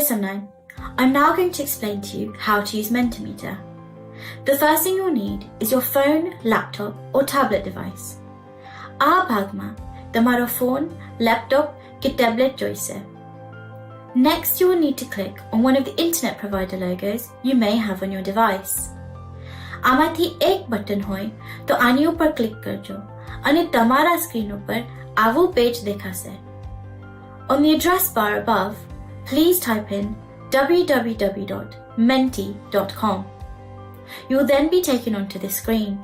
Lesson 9. I'm now going to explain to you how to use Mentimeter. The first thing you'll need is your phone, laptop or tablet device. આ ભાગમાં તમારો phone, laptop કે tablet જોઈશે. Next, you will need to click on one of the internet provider logos you may have on your device. આમાંથી એક button હોય તો આની ઉપર ક્લિક કરજો અને તમારા સ્ક્રીન ઉપર આવું પેજ દેખાશે. On the address bar above, please type in www.menti.com. You will then be taken onto this screen.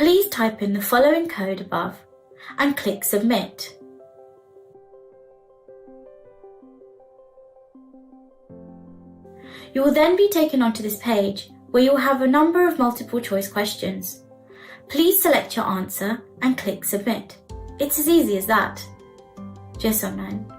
Please type in the following code above and click Submit. You will then be taken onto this page where you will have a number of multiple choice questions. Please select your answer and click Submit. It's as easy as that. Lesson 9.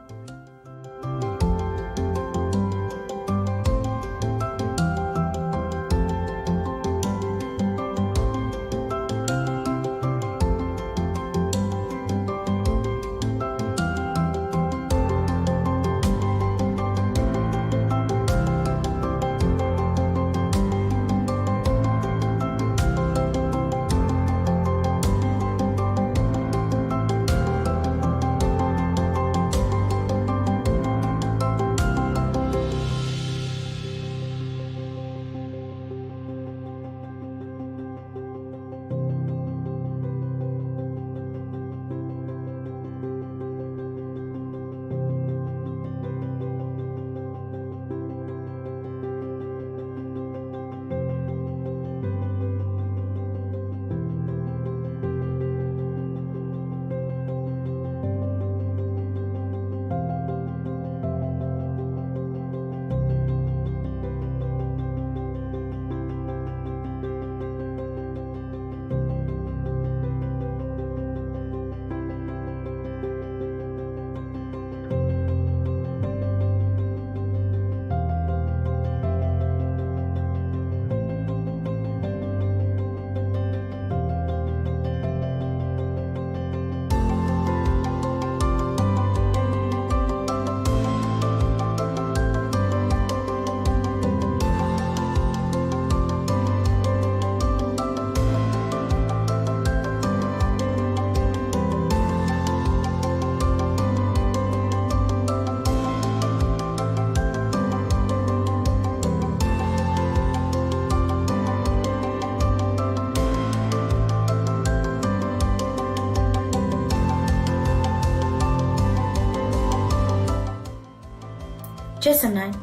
Lesson 9.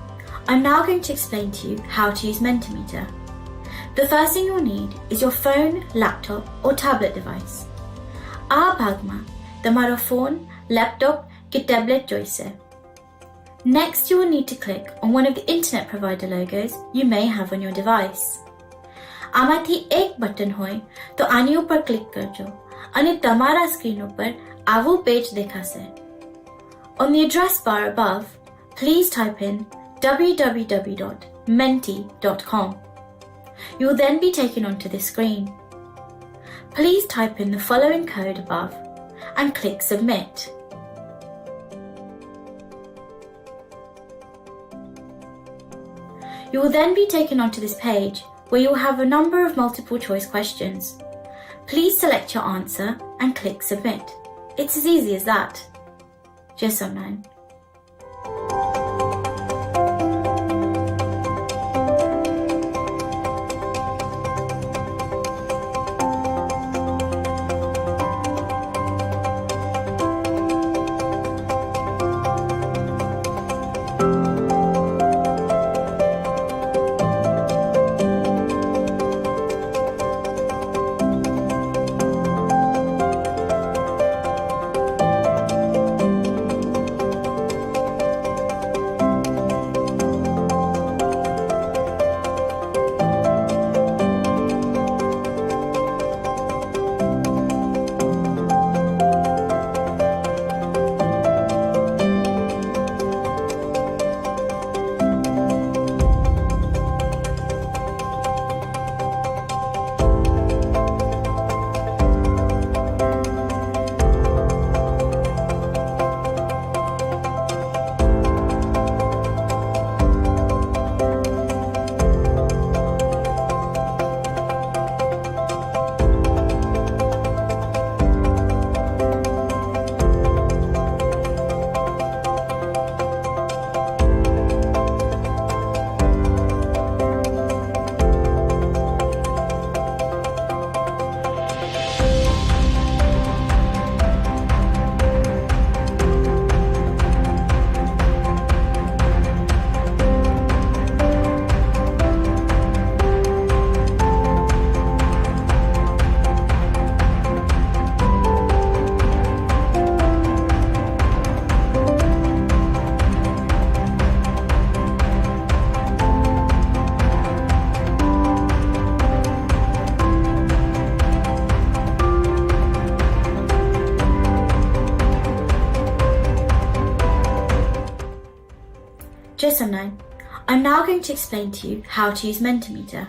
I'm now going to explain to you how to use Mentimeter. The first thing you'll need is your phone, laptop or tablet device. આ ભાગમાં તમારો phone, laptop કે tablet જોઈશે. Next, you will need to click on one of the internet provider logos you may have on your device. આમાંથી એક button હોય તો આની ઉપર ક્લિક કરજો અને તમારા સ્ક્રીન ઉપર આવું પેજ દેખાશે. On the address bar above, please type in www.menti.com. You will then be taken onto this screen. Please type in the following code above and click Submit. You will then be taken onto this page where you will have a number of multiple choice questions. Please select your answer and click Submit. It's as easy as that. Lesson 9. Just online. I'm now going to explain to you how to use Mentimeter.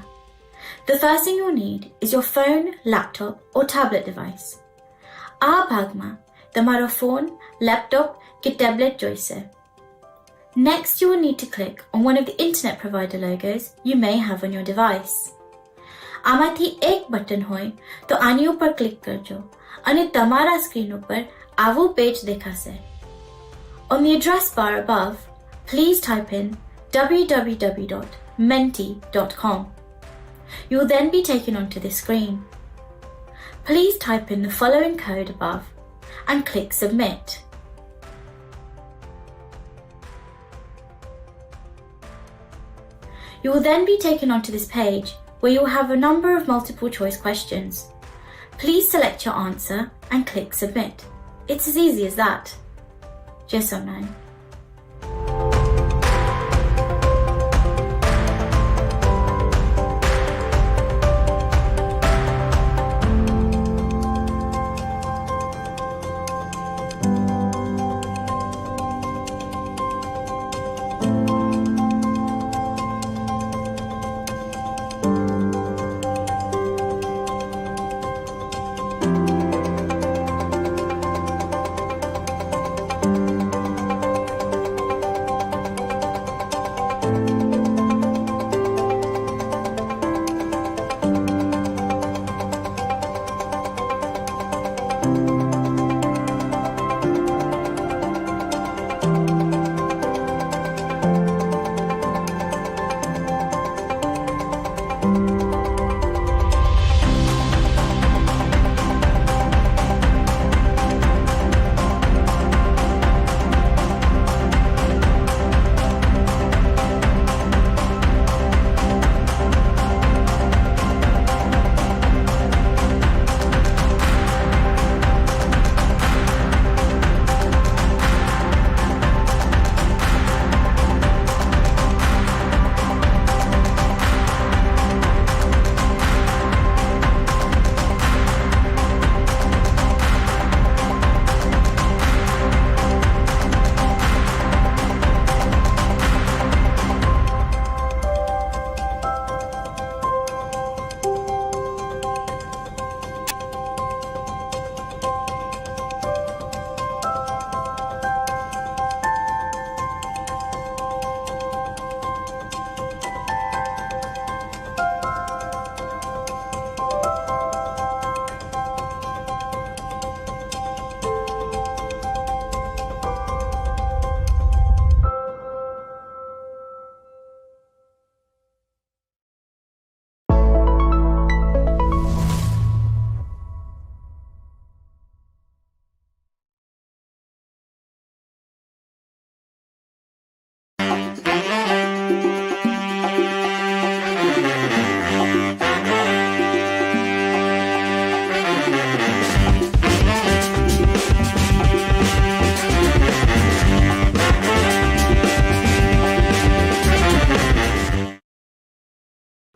The first thing you'll need is your phone, laptop or tablet device. આ ભાગમાં તમારો phone, laptop કે tablet જોઈશે. Next, you will need to click on one of the internet provider logos you may have on your device. આમાંથી એક button હોય તો આની ઉપર ક્લિક કરજો અને તમારા સ્ક્રીન ઉપર આવું પેજ દેખાશે. On the address bar above, please type in www.menti.com. You will then be taken onto this screen. Please type in the following code above and click Submit. You will then be taken onto this page where you will have a number of multiple choice questions. Please select your answer and click Submit. It's as easy as that. Just online.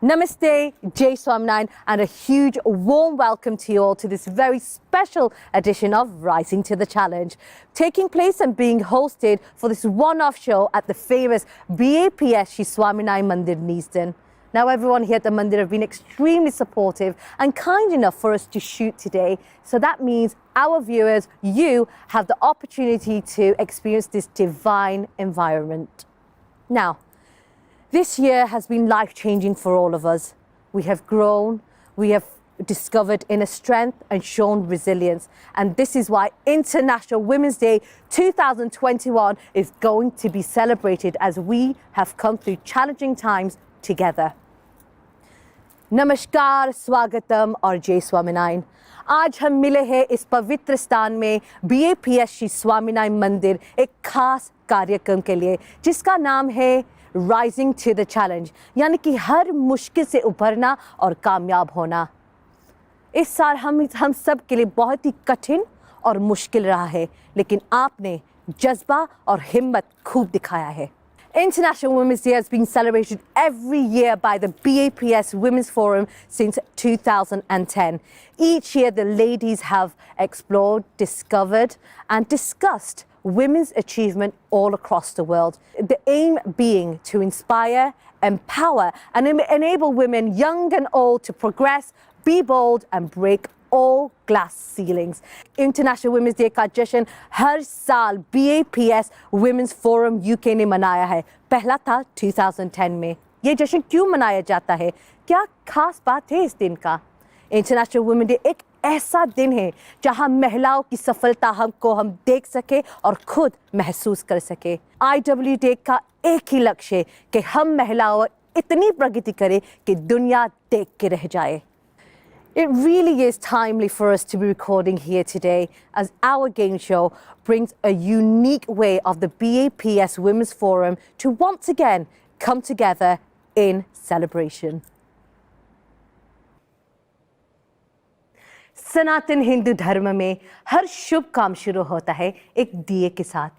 Namaste, Jay Swaminarayan, and a huge warm welcome to you all to this very special edition of Rising to the Challenge, taking place and being hosted for this one-off show at the famous BAPS Shri Swaminarayan Mandir, Neasden. Now, everyone here at the Mandir have been extremely supportive and kind enough for us to shoot today. So that means our viewers, you, have the opportunity to experience this divine environment. Now, this year has been life-changing for all of us. We have grown, we have discovered inner strength and shown resilience. And this is why International Women's Day 2021 is going to be celebrated as we have come through challenging times together. नमस्कार, स्वागतम और जय स्वामीनारायण। आज हम मिले हैं इस पवित्र स्थान में BAPS श्री स्वामीनारायण मंदिर एक खास कार्यक्रम के लिए, जिसका नाम है राइजिंग टू द चैलेंज, यानी कि हर मुश्किल से उभरना और कामयाब होना। इस साल हम सब के लिए बहुत ही कठिन और मुश्किल रहा है, लेकिन आपने जज्बा और हिम्मत खूब दिखाया है। International Women's Day has been celebrated every year by the BAPS Women's Forum since 2010. Each year the ladies have explored, discovered and discussed women's achievement all across the world. The aim being to inspire, empower, and enable women, young and old, to progress, be bold, and break all glass ceilings. International Women's Day का जश्न हर साल BAPS Women's Forum UK ने मनाया है. पहला था 2010 में. ये जश्न क्यों मनाया जाता है? क्या खास बात है इस दिन का? इंटरनेशनल वुमेन डे एक ऐसा दिन है जहां महिलाओं की सफलता हम देख सके और खुद महसूस कर सके. IWD का एक ही लक्ष्य है कि हम महिलाओं इतनी प्रगति करें कि दुनिया देख के रह जाए. It really is timely for us to be recording here today as our game show brings a unique way of the BAPS Women's Forum to once again come together in celebration. सनातन हिंदू धर्म में हर शुभ काम शुरू होता है एक दिए के साथ.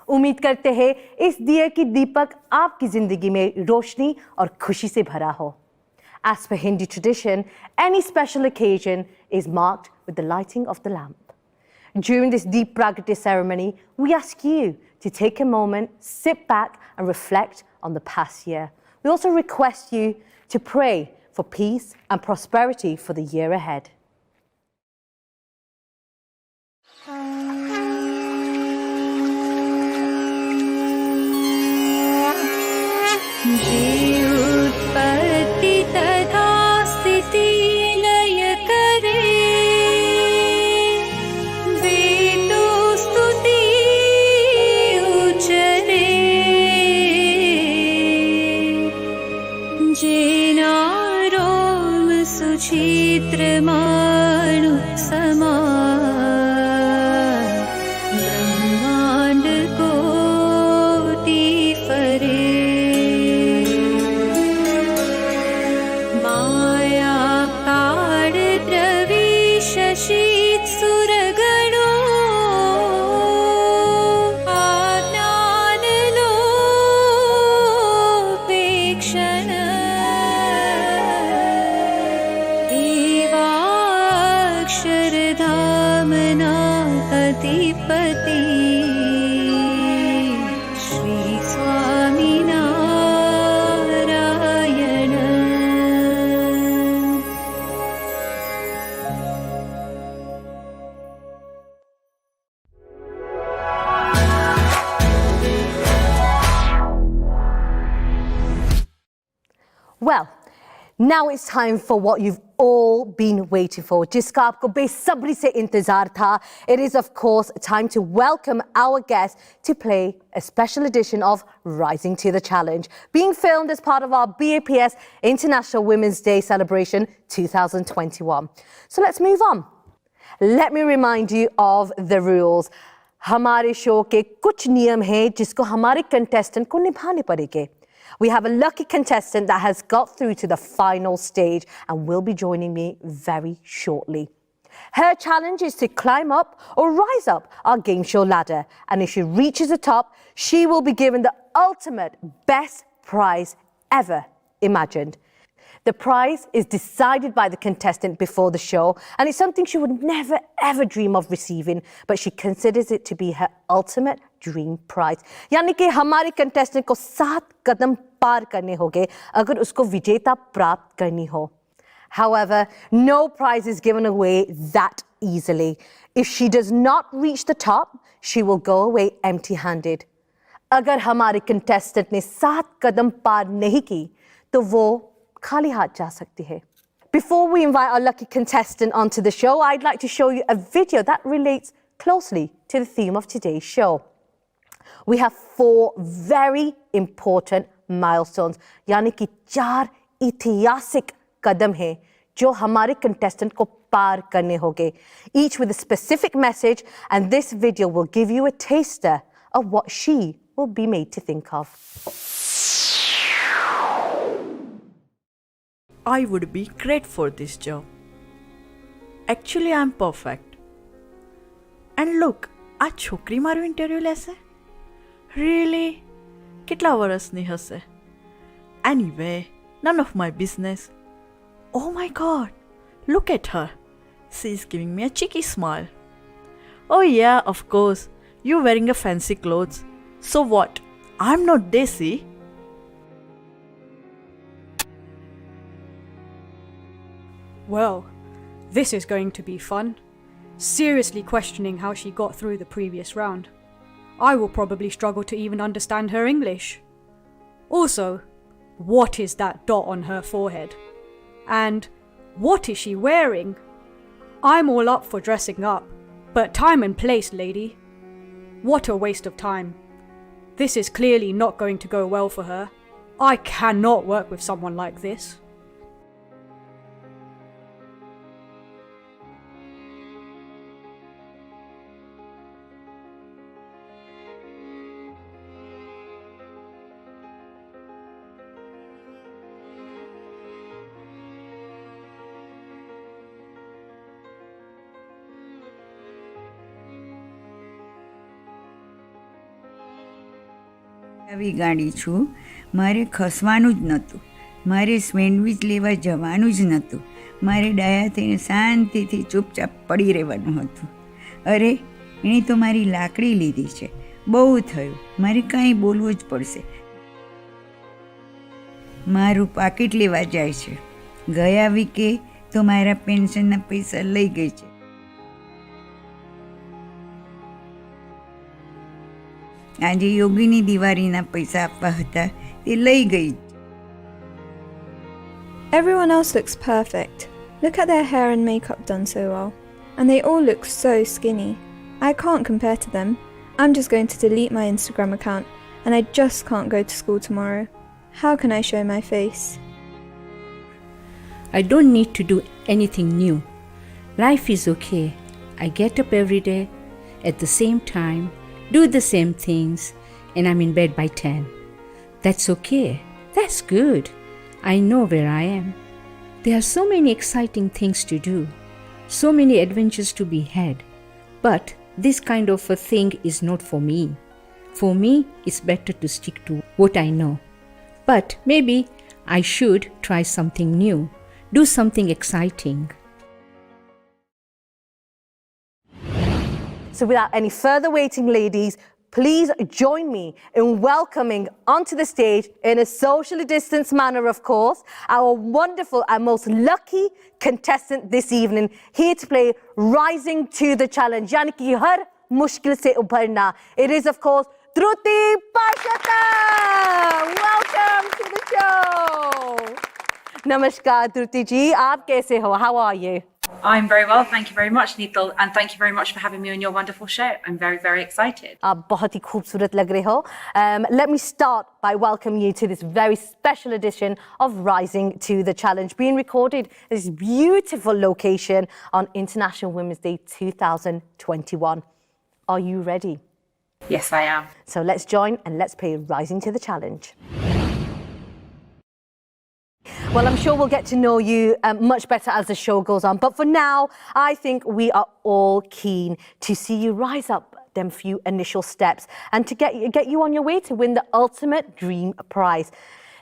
उम्मीद करते हैं इस दिए की दीपक आपकी जिंदगी में रोशनी और खुशी से भरा हो. As per Hindu tradition, any special occasion is marked with the lighting of the lamp. During this deep Pragati ceremony, we ask you to take a moment, sit back and reflect on the past year. We also request you to pray for peace and prosperity for the year ahead. Well, now it's time for what you've all been waiting for. जिसका आपको बेसब्री से इंतजार था. It is of course time to welcome our guest to play a special edition of Rising to the Challenge, being filmed as part of our BAPS International Women's Day celebration 2021. So let's move on. Let me remind you of the rules. हमारे show के कुछ नियम हैं जिसको हमारे contestant को निभाने पड़ेंगे. We have a lucky contestant that has got through to the final stage and will be joining me very shortly. Her challenge is to climb up or rise up our game show ladder, and if she reaches the top, she will be given the ultimate best prize ever imagined. The prize is decided by the contestant before the show, and it's something she would never ever dream of receiving, but she considers it to be her ultimate dream prize. यानी कि हमारे contestant को 7 कदम पार करने होंगे अगर उसको विजेता प्राप्त करनी हो. However, no prize is given away that easily. If she does not reach the top, she will go away empty-handed. अगर हमारे contestant ने 7 कदम पार नहीं की, तो वो खाली हाथ जा सकती है. Before we invite our lucky contestant onto the show, I'd like to show you a video that relates closely to the theme of today's show. We have 4 very important milestones, यानी कि 4 ऐतिहासिक कदम हैं जो हमारे contestant को पार करने होंगे, each with a specific message, and this video will give you a taster of what she will be made to think of. I would be great for this job. Actually, I'm perfect. And look, આ છોકરી મારું interview લેશે? Really? કેટલા વર્ષની હશે? Anyway, none of my business. Oh my god, look at her. She's giving me a cheeky smile. Oh yeah, of course. You wearing a fancy clothes. So what? I'm not desi. Well, this is going to be fun. Seriously questioning how she got through the previous round. I will probably struggle to even understand her English. Also, what is that dot on her forehead? And what is she wearing? I'm all up for dressing up, but time and place, lady. What a waste of time. This is clearly not going to go well for her. I cannot work with someone like this. આવી ગાડી છું. મારે ખસવાનું જ નહોતું. મારે sandwich લેવા જવાનું જ નહોતું. મારે ડાયા થઈને શાંતિથી ચૂપચાપ પડી રહેવાનું હતું. અરે એણે તો મારી લાકડી લીધી છે. બહુ થયું. મારે કાંઈ બોલવું જ પડશે. મારું પાકીટ લેવા જાય છે. ગયા વીકે તો મારા પેન્શનના પૈસા લઈ ગઈ છે. આજે યોગીની દિવાળીના પૈસા આપવા હતા તે લઈ ગઈ. Everyone else looks perfect. Look at their hair and makeup done so well. And they all look so skinny. I can't compare to them. I'm just going to delete my Instagram account and I just can't go to school tomorrow. How can I show my face? I don't need to do anything new. Life is okay. I get up every day at the same time, do the same things, and I'm in bed by 10. That's okay. That's good. I know where I am. There are so many exciting things to do, so many adventures to be had. But this kind of a thing is not for me. For me, it's better to stick to what I know. But maybe I should try something new, do something exciting. So without any further waiting, ladies, please join me in welcoming onto the stage, in a socially distanced manner, of course, our wonderful and most lucky contestant this evening, here to play Rising to the Challenge. Yani ki har mushkil se ubharna. It is, of course, Dhruti Parshata. Welcome to the show. Namaskar, Dhruti ji. Aap kaise ho? How are you? I'm very well, thank you very much, Neetal, and thank you very much for having me on your wonderful show. I'm very, very excited. आप बहुत ही खूबसूरत लग रहे हो. Let me start by welcoming you to this very special edition of Rising to the Challenge, being recorded at this beautiful location on International Women's Day 2021. Are you ready? Yes, I am. So let's join and let's play Rising to the Challenge. Well, I'm sure we'll get to know you much better as the show goes on. But for now, I think we are all keen to see you rise up them few initial steps and to get you on your way to win the ultimate dream prize.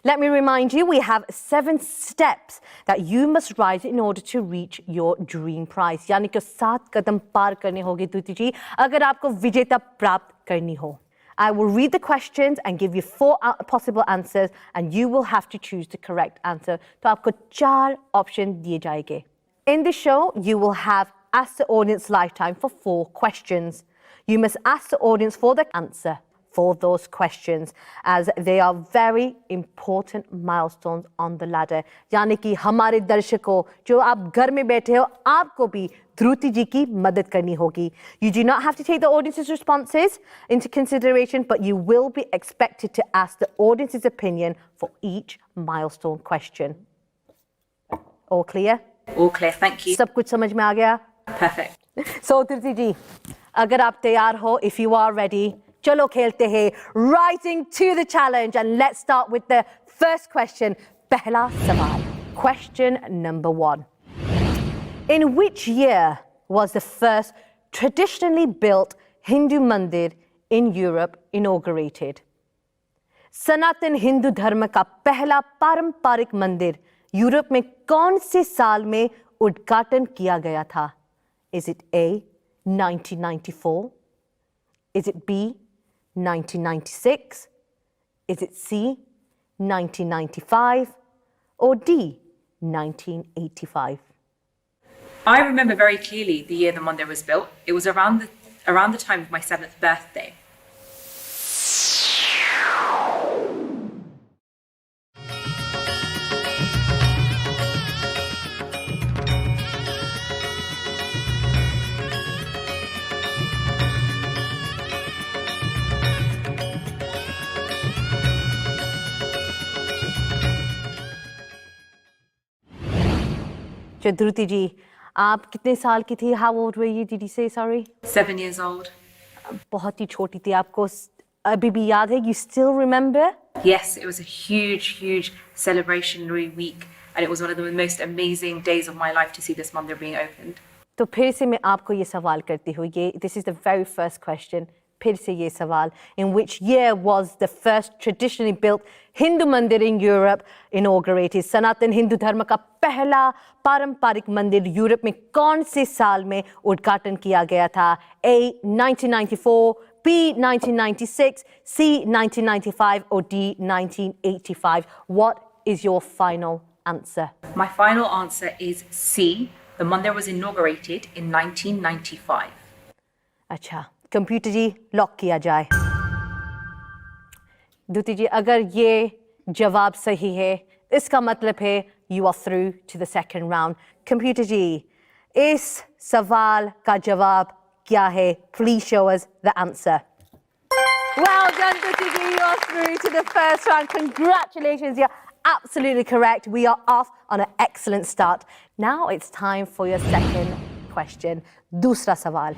Let me remind you, we have 7 steps that you must rise in order to reach your dream prize. यानी कि 7 कदम पार करने होंगे द्रुति जी, अगर आपको विजेता प्राप्त करनी हो. I will read the questions and give you 4 possible answers, and you will have to choose the correct answer. तो आपको 4 options दिए जाएंगे. In the show, you will have asked the audience lifetime for 4 questions. You must ask the audience for the answer for those questions, as they are very important milestones on the ladder. यानी कि हमारे दर्शकों, जो आप घर में बैठे हो, आपको भी ध्रुति जी की मदद करनी होगी. You do not have to take the audience's responses into consideration, but you will be expected to ask the audience's opinion for each milestone question. All clear? All clear, thank you. सब कुछ समझ में आ गया? Perfect. So Dhruti जी, अगर आप तैयार हो, if you are ready, चलो खेलते हैं Rising to the Challenge, and let's start with the first question. पहला सवाल. Question number 1. In which year was the first traditionally built Hindu mandir in Europe inaugurated? सनातन हिंदू धर्म का पहला पारंपरिक मंदिर यूरोप में कौन से साल में उद्घाटन किया गया था? Is it A 1994, Is it B, 1996? Is it C, 1995? Or D, 1985? I remember very clearly the year the Monday was built. It was around the time of my 7th birthday. Dhruti ji, आप कितने साल की थी? How old were you? Did you say sorry? 7 years old. बहुत ही छोटी थी. आपको अभी भी याद है? You still remember? Yes, it was a huge celebrationary week, and it was one of the most amazing days of my life to see this mandir being opened. तो फिर से मैं आपको ये सवाल करती हूँ. This is the very first question. फिर से ये सवाल. In which year was the first traditionally built Hindu mandir in Europe inaugurated? सनातन हिंदू धर्म का पहला पारंपरिक मंदिर यूरोप में कौन से साल में उद्घाटन किया गया था? A, 1994, B, 1996, C, 1995, or D, 1985? What is your final answer? My final answer is C. The mandir was inaugurated in 1995. अच्छा, कंप्यूटर जी लॉक किया जाए. द्युति जी, अगर ये जवाब सही है, इसका मतलब है you are through to the second round. Computer ji, इस सवाल का जवाब क्या है? Please show us the answer. Well done, Dhruti ji. You are through to the first round. Congratulations. You're absolutely correct. We are off on an excellent start. Now it's time for your second question. Dusra sawal.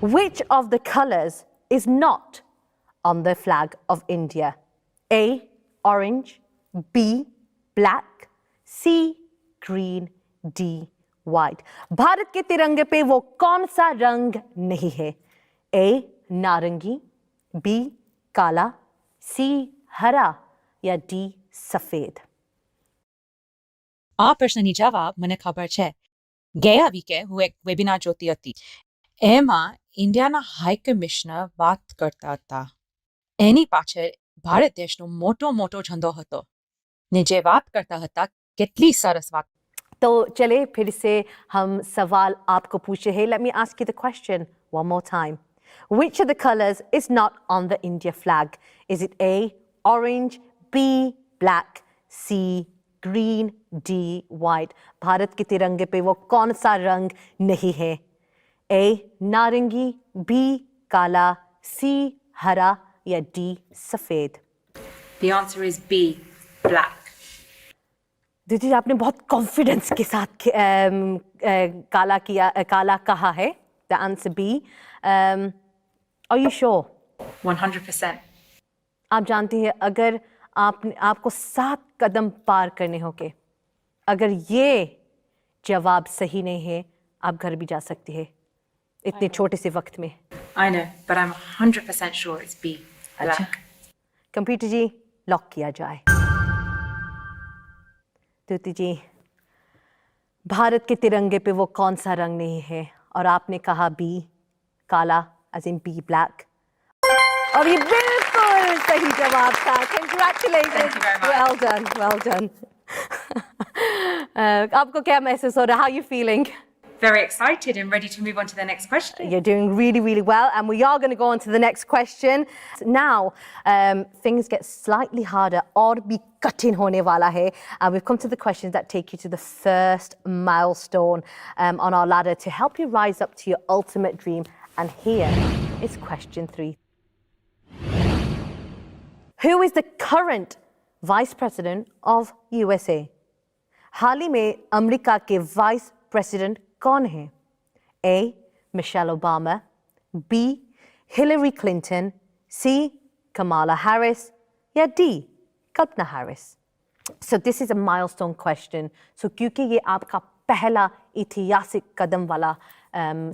Which of the colours is not on the flag of India? A, orange, B, black, C, green, D, white. Bharat के तिरंगे पे वो कौन सा रंग नहीं है? A, नारंगी, B, काला, C, हरा या D, सफेद? આ પ્રશ્નની જવાબ મને ખબર છે. ગયા વીકે હું એક વેબિનાર જોતી હતી. એમાં ઇન્ડિયાના હાઈ કમિશનર વાત કરતા હતા. એની પાછળ ભારત દેશનો મોટો ઝંડો હતો. ને જે વાત કરતા હતા કેટલી સરસ વાત. तो चले फिर से हम सवाल आपको पूछे हैं. Let me ask you the question one more time. Which of the colours is not on the India flag? Is it A, orange, B, black, C, green, D, white? Bharat के तिरंगे पे वो कौन सा रंग नहीं है? A, नारंगी, B, काला, C, हरा या D, सफेद? The answer is B, black. दीदी, आपने बहुत कॉन्फिडेंस के साथ काला कहा है. The answer B. Are you sure? 100%. आप जानती हैं, अगर आपको 7 कदम पार करने होंगे, अगर ये जवाब सही नहीं है, आप घर भी जा सकती है इतने छोटे से वक्त में. I know, but I'm 100% sure it's B, black. Computer ji lock किया जाए. द्युति जी, भारत के तिरंगे पे वो कौन सा रंग नहीं है? और आपने कहा बी, काला, as in B, black. और ये बिल्कुल सही जवाब था. Congratulations. Thank you very much. Well done, well done. आपको क्या महसूस हो रहा है? How are you feeling? Very excited and ready to move on to the next question. You're doing really well, and we are going to go on to the next question. Now, things get slightly harder. और भी कठिन होने वाला है. And we've come to the questions that take you to the first milestone on our ladder to help you rise up to your ultimate dream. And here is question 3. Who is the current Vice President of USA? हाल ही में America के Vice President कौन है? A, Michelle Obama, B, Hillary Clinton, C, Kamala Harris, या D, Kalpana Harris? So this is a milestone question. So क्योंकि ये आपका पहला ऐतिहासिक कदम वाला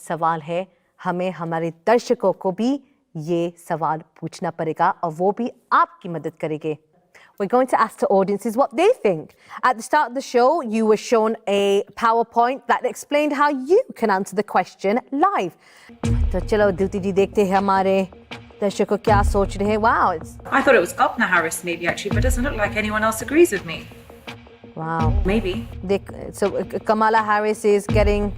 सवाल है, हमें हमारे दर्शकों को भी ये सवाल पूछना पड़ेगा और वो भी आपकी मदद करेंगे. We're going to ask the audiences what they think. At the start of the show, you were shown a PowerPoint that explained how you can answer the question live. तो चलो द्युति जी देखते हैं हमारे दर्शकों क्या सोच रहे हैं. Wow, it's I thought it was Kamala Harris maybe actually, but it doesn't look like anyone else agrees with me. wow. Maybe. So Kamala Harris is getting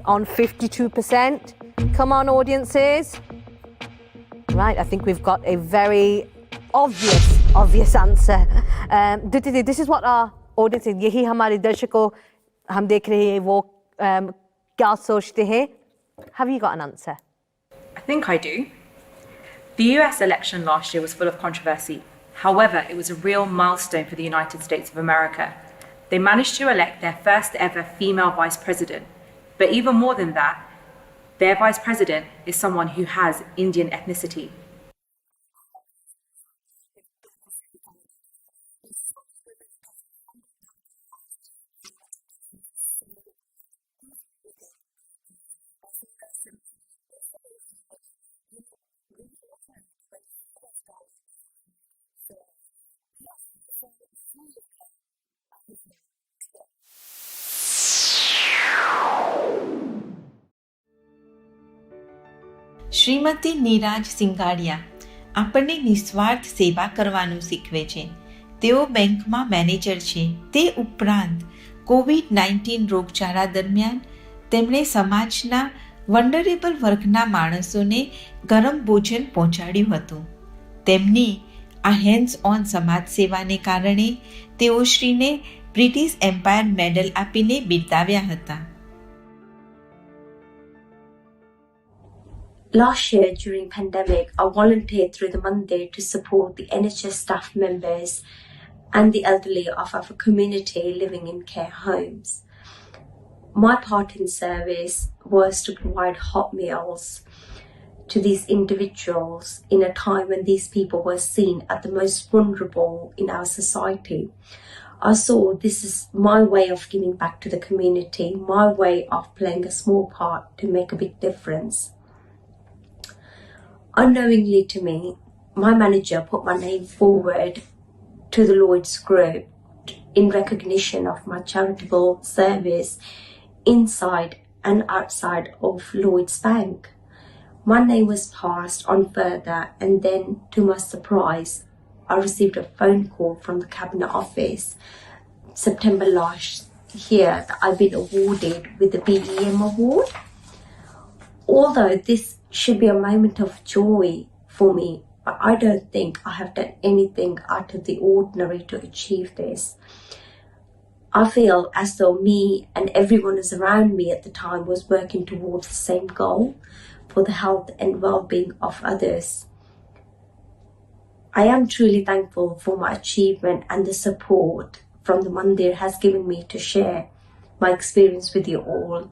on 52%. Come on, audiences. Right, I think we've got a very obvious answer. Diti, this is what our audience is. यही हमारे दर्शकों हम देख रहे हैं वो क्या सोचते हैं. Have you got an answer? I think I do. The US election last year was full of controversy. However, it was a real milestone for the United States of America. They managed to elect their first ever female vice president. But even more than that, their vice president is someone who has Indian ethnicity. Shrimati નીરાજ સિંગાડિયા આપણને નિસ્વાર્થ સેવા કરવાનું શીખવે છે. તેઓ બેંકમાં manager છે. તે ઉપરાંત COVID-19 રોગચાળા દરમિયાન તેમણે સમાજના વલ્નરેબલ વર્ગના માણસોને ગરમ ભોજન પહોંચાડ્યું હતું. તેમની આ હેન્ડ્સ ઓન સમાજ સેવાને કારણે તેઓ શ્રીને બ્રિટિશ એમ્પાયર મેડલ આપીને બિરદાવ્યા હતા. Last year, during pandemic, I volunteered through the Mandir to support the NHS staff members and the elderly of our community living in care homes. My part in service was to provide hot meals to these individuals in a time when these people were seen as the most vulnerable in our society. I saw this is my way of giving back to the community, my way of playing a small part to make a big difference. Unknowingly to me, my manager put my name forward to the Lloyds Group in recognition of my charitable service inside and outside of Lloyds Bank. My name was passed on further, and then, to my surprise, I received a phone call from the Cabinet Office September last year that I've been awarded with the BEM Award. Although this should be a moment of joy for me, but I don't think I have done anything out of the ordinary to achieve this. I feel as though me and everyone else around me at the time was working towards the same goal for the health and well-being of others. I am truly thankful for my achievement and the support from the Mandir has given me to share my experience with you all.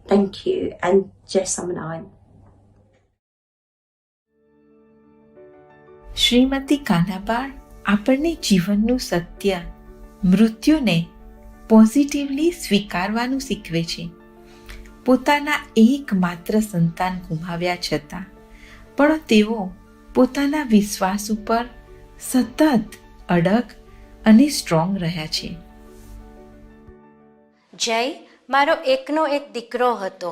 Thank you and Jai Samanai. Shrimati કાનાબાળ આપણને જીવનનું સત્ય, મૃત્યુને positively સ્વીકારવાનું શીખવે છે. પોતાના એકમાત્ર સંતાન ગુમાવ્યા છતાં પણ તેઓ પોતાના વિશ્વાસ ઉપર સતત અડગ અને સ્ટ્રોંગ રહ્યા છે. જય મારો એકનો એક દીકરો હતો,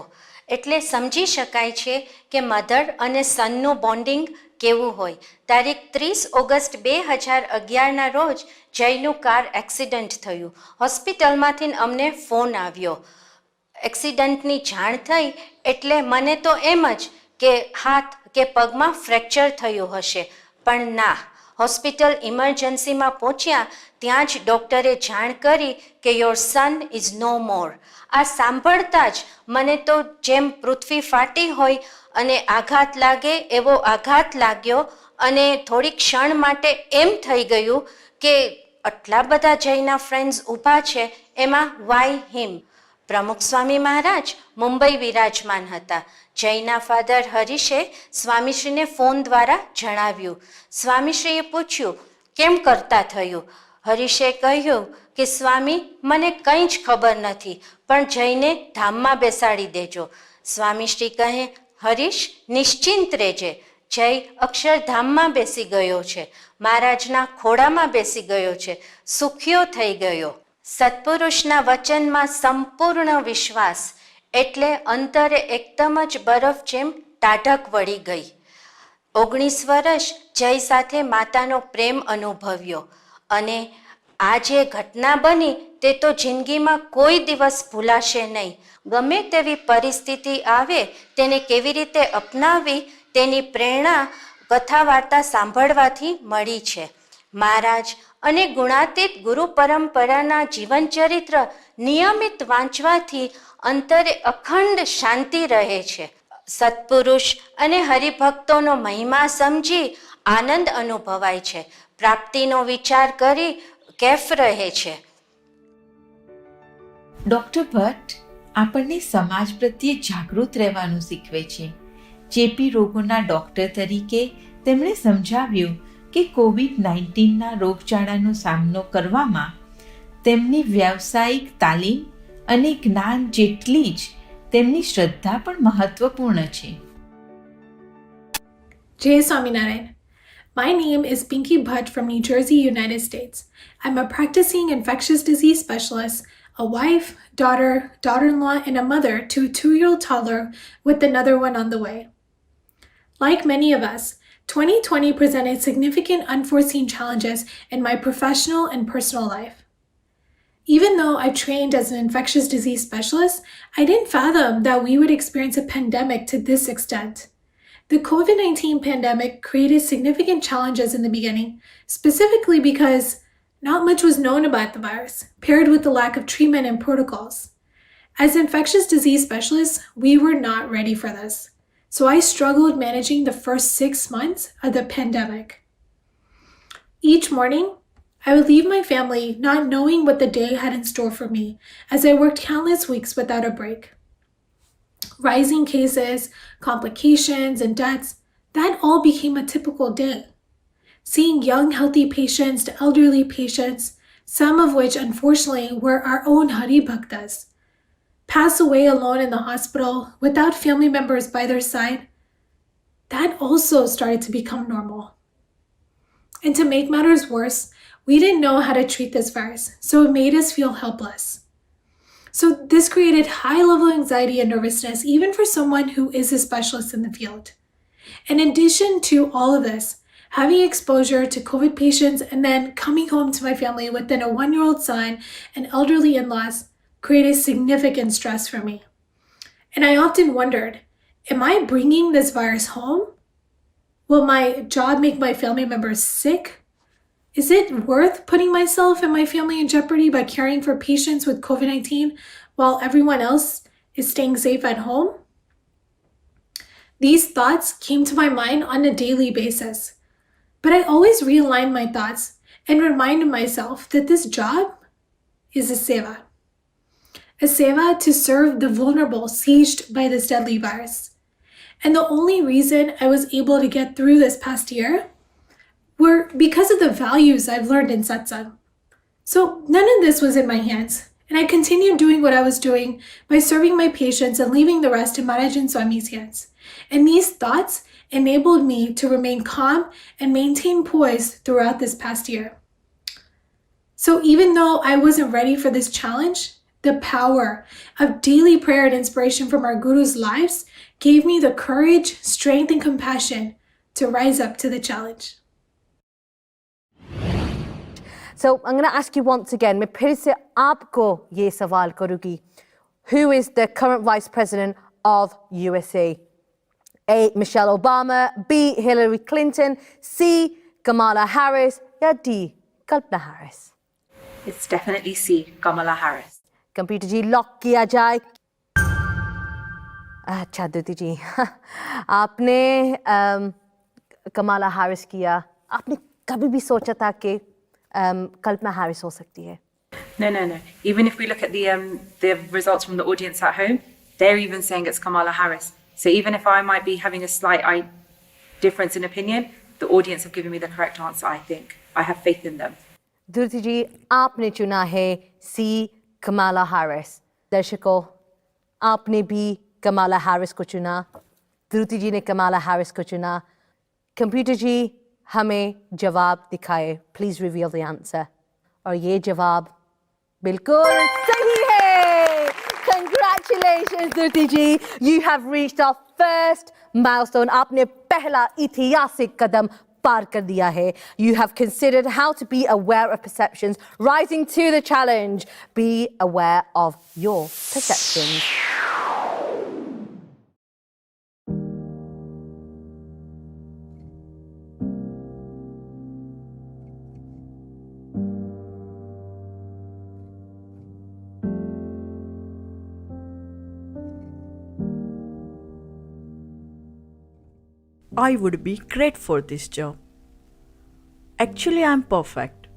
એટલે સમજી શકાય છે કે મધર અને સનનું બોન્ડિંગ કેવું હોય. તારીખ 30 ઓગસ્ટ 2011ના રોજ જયનું કાર એક્સિડન્ટ થયું. હોસ્પિટલમાંથી અમને ફોન આવ્યો. એક્સિડન્ટની જાણ થઈ એટલે મને તો એમ જ કે હાથ કે પગમાં ફ્રેક્ચર થયું હશે, પણ ના. હોસ્પિટલ ઇમરજન્સીમાં પહોંચ્યા ત્યાં જ ડૉક્ટરે જાણ કરી કે યોર સન ઇઝ નો મોર. આ સાંભળતા જ મને તો જેમ પૃથ્વી ફાટી હોય અને આઘાત લાગે એવો આઘાત લાગ્યો, અને થોડી ક્ષણ માટે એમ થઈ ગયું કે આટલા બધા જયના ફ્રેન્ડ્સ ઊભા છે, એમાં વાય હિમ. પ્રમુખ સ્વામી મહારાજ મુંબઈ વિરાજમાન હતા. જયના ફાધર હરીશે સ્વામીશ્રીને ફોન દ્વારા જણાવ્યું. સ્વામીશ્રીએ પૂછ્યું કેમ કરતા થયું. હરીશે કહ્યું કે સ્વામી મને કંઈ જ ખબર નથી, પણ જઈને ધામમાં બેસાડી દેજો. સ્વામીશ્રી કહે હરીશ નિશ્ચિંત રહેજે, જય અક્ષરધામમાં બેસી ગયો છે, મહારાજના ખોળામાં બેસી ગયો છે, સુખ્યો થઈ ગયો. સત્પુરુષના વચનમાં સંપૂર્ણ વિશ્વાસ એટલે અંતરે એકદમ જ બરફ જેમ ટાઢક વળી ગઈ. 19 વર્ષ જય સાથે માતાનો પ્રેમ અનુભવ્યો અને આ જે ઘટના બની તે તો જિંદગીમાં કોઈ દિવસ ભૂલાશે નહીં. ગમે તેવી પરિસ્થિતિ આવે તેને કેવી રીતે અપનાવવી તેની પ્રેરણા કથા વાર્તા સાંભળવાથી મળી છે. મહારાજ અને ગુણાતીત ગુરુ પરંપરાના જીવનચરિત્ર નિયમિત વાંચવાથી અંતરે અખંડ શાંતિ રહે છે. સત્પુરુષ અને હરિભક્તોનો મહિમા સમજી આનંદ અનુભવાય છે. પ્રાપ્તિનો વિચાર કરી કેફ રહે છે. ડૉક્ટર ભટ્ટ આપણને સમાજ પ્રત્યે જાગૃત રહેવાનું શીખવે છે. ચેપી રોગોના ડૉક્ટર તરીકે તેમણે સમજાવ્યું કે કોવિડ-19ના રોગચાળાનો સામનો કરવામાં તેમની વ્યાવસાયિક તાલીમ અને જ્ઞાન જેટલી જ તેમની શ્રદ્ધા પણ મહત્વપૂર્ણ છે. Jai Swaminarayan. My name is Pinky Bhatt from New Jersey, United States. I'm a practicing infectious disease specialist, a wife, daughter, daughter-in-law, and a mother to a 2-year-old toddler with another one on the way. Like many of us, 2020 presented significant unforeseen challenges in my professional and personal life. Even though I trained as an infectious disease specialist, I didn't fathom that we would experience a pandemic to this extent. The COVID-19 pandemic created significant challenges in the beginning, specifically because not much was known about the virus, paired with the lack of treatment and protocols. As infectious disease specialists, we were not ready for this, so I struggled managing the first 6 months of the pandemic. Each morning, I would leave my family not knowing what the day had in store for me as I worked countless weeks without a break. Rising cases, complications, and deaths, that all became a typical day. Seeing young, healthy patients to elderly patients, some of which unfortunately were our own Hari Bhaktas, pass away alone in the hospital without family members by their side, that also started to become normal. And to make matters worse, we didn't know how to treat this virus, so it made us feel helpless. So this created high-level anxiety and nervousness even for someone who is a specialist in the field. In addition to all of this, having exposure to COVID patients and then coming home to my family within a 1-year-old son and elderly in-laws created significant stress for me. And I often wondered, am I bringing this virus home? Will my job make my family members sick? Is it worth putting myself and my family in jeopardy by caring for patients with COVID-19 while everyone else is staying safe at home? These thoughts came to my mind on a daily basis, but I always realigned my thoughts and reminded myself that this job is a seva. A seva to serve the vulnerable sieged by this deadly virus. And the only reason I was able to get through this past year were because of the values I've learned in satsang. So none of this was in my hands, and I continued doing what I was doing by serving my patients and leaving the rest in Maharaj and Swami's hands. And these thoughts enabled me to remain calm and maintain poise throughout this past year. So even though I wasn't ready for this challenge, the power of daily prayer and inspiration from our Guru's lives gave me the courage, strength, and compassion to rise up to the challenge. So I'm going to ask you once again, मैं फिर से आपको ये सवाल करूँगी. Who is the current Vice President of USA? A. Michelle Obama, B. Hillary Clinton, C. Kamala Harris, या D. Kalpana Harris? It's definitely C, Kamala Harris. Computer ji lock किया जाए. अच्छा द्युति जी, आपने कमाला हैरिस किया. आपने कभी भी सोचा था कि कल्पना हैरिस हो सकती है? No. Even if we look at the results from the audience at home, they're even saying it's Kamala Harris. So even if I might be having a slight difference in opinion, the audience have given me the correct answer, I think. I have faith in them. द्युति जी, आपने चुना है सी Kamala Harris. दर्शकों, आपने भी Kamala Harris को चुना. द्युति जी ने Kamala Harris को चुना. कंप्यूटर जी, हमें जवाब दिखाए. Please reveal the answer. और ये जवाब बिल्कुल सही है. Congratulations. Congratulations, Dhruti ji. You have reached our first milestone. आपने पहला ऐतिहासिक कदम पार कर दिया है. You have considered how to be aware of perceptions. Rising to the challenge. Be aware of your perceptions. I would be great for this job. Actually, I'm perfect.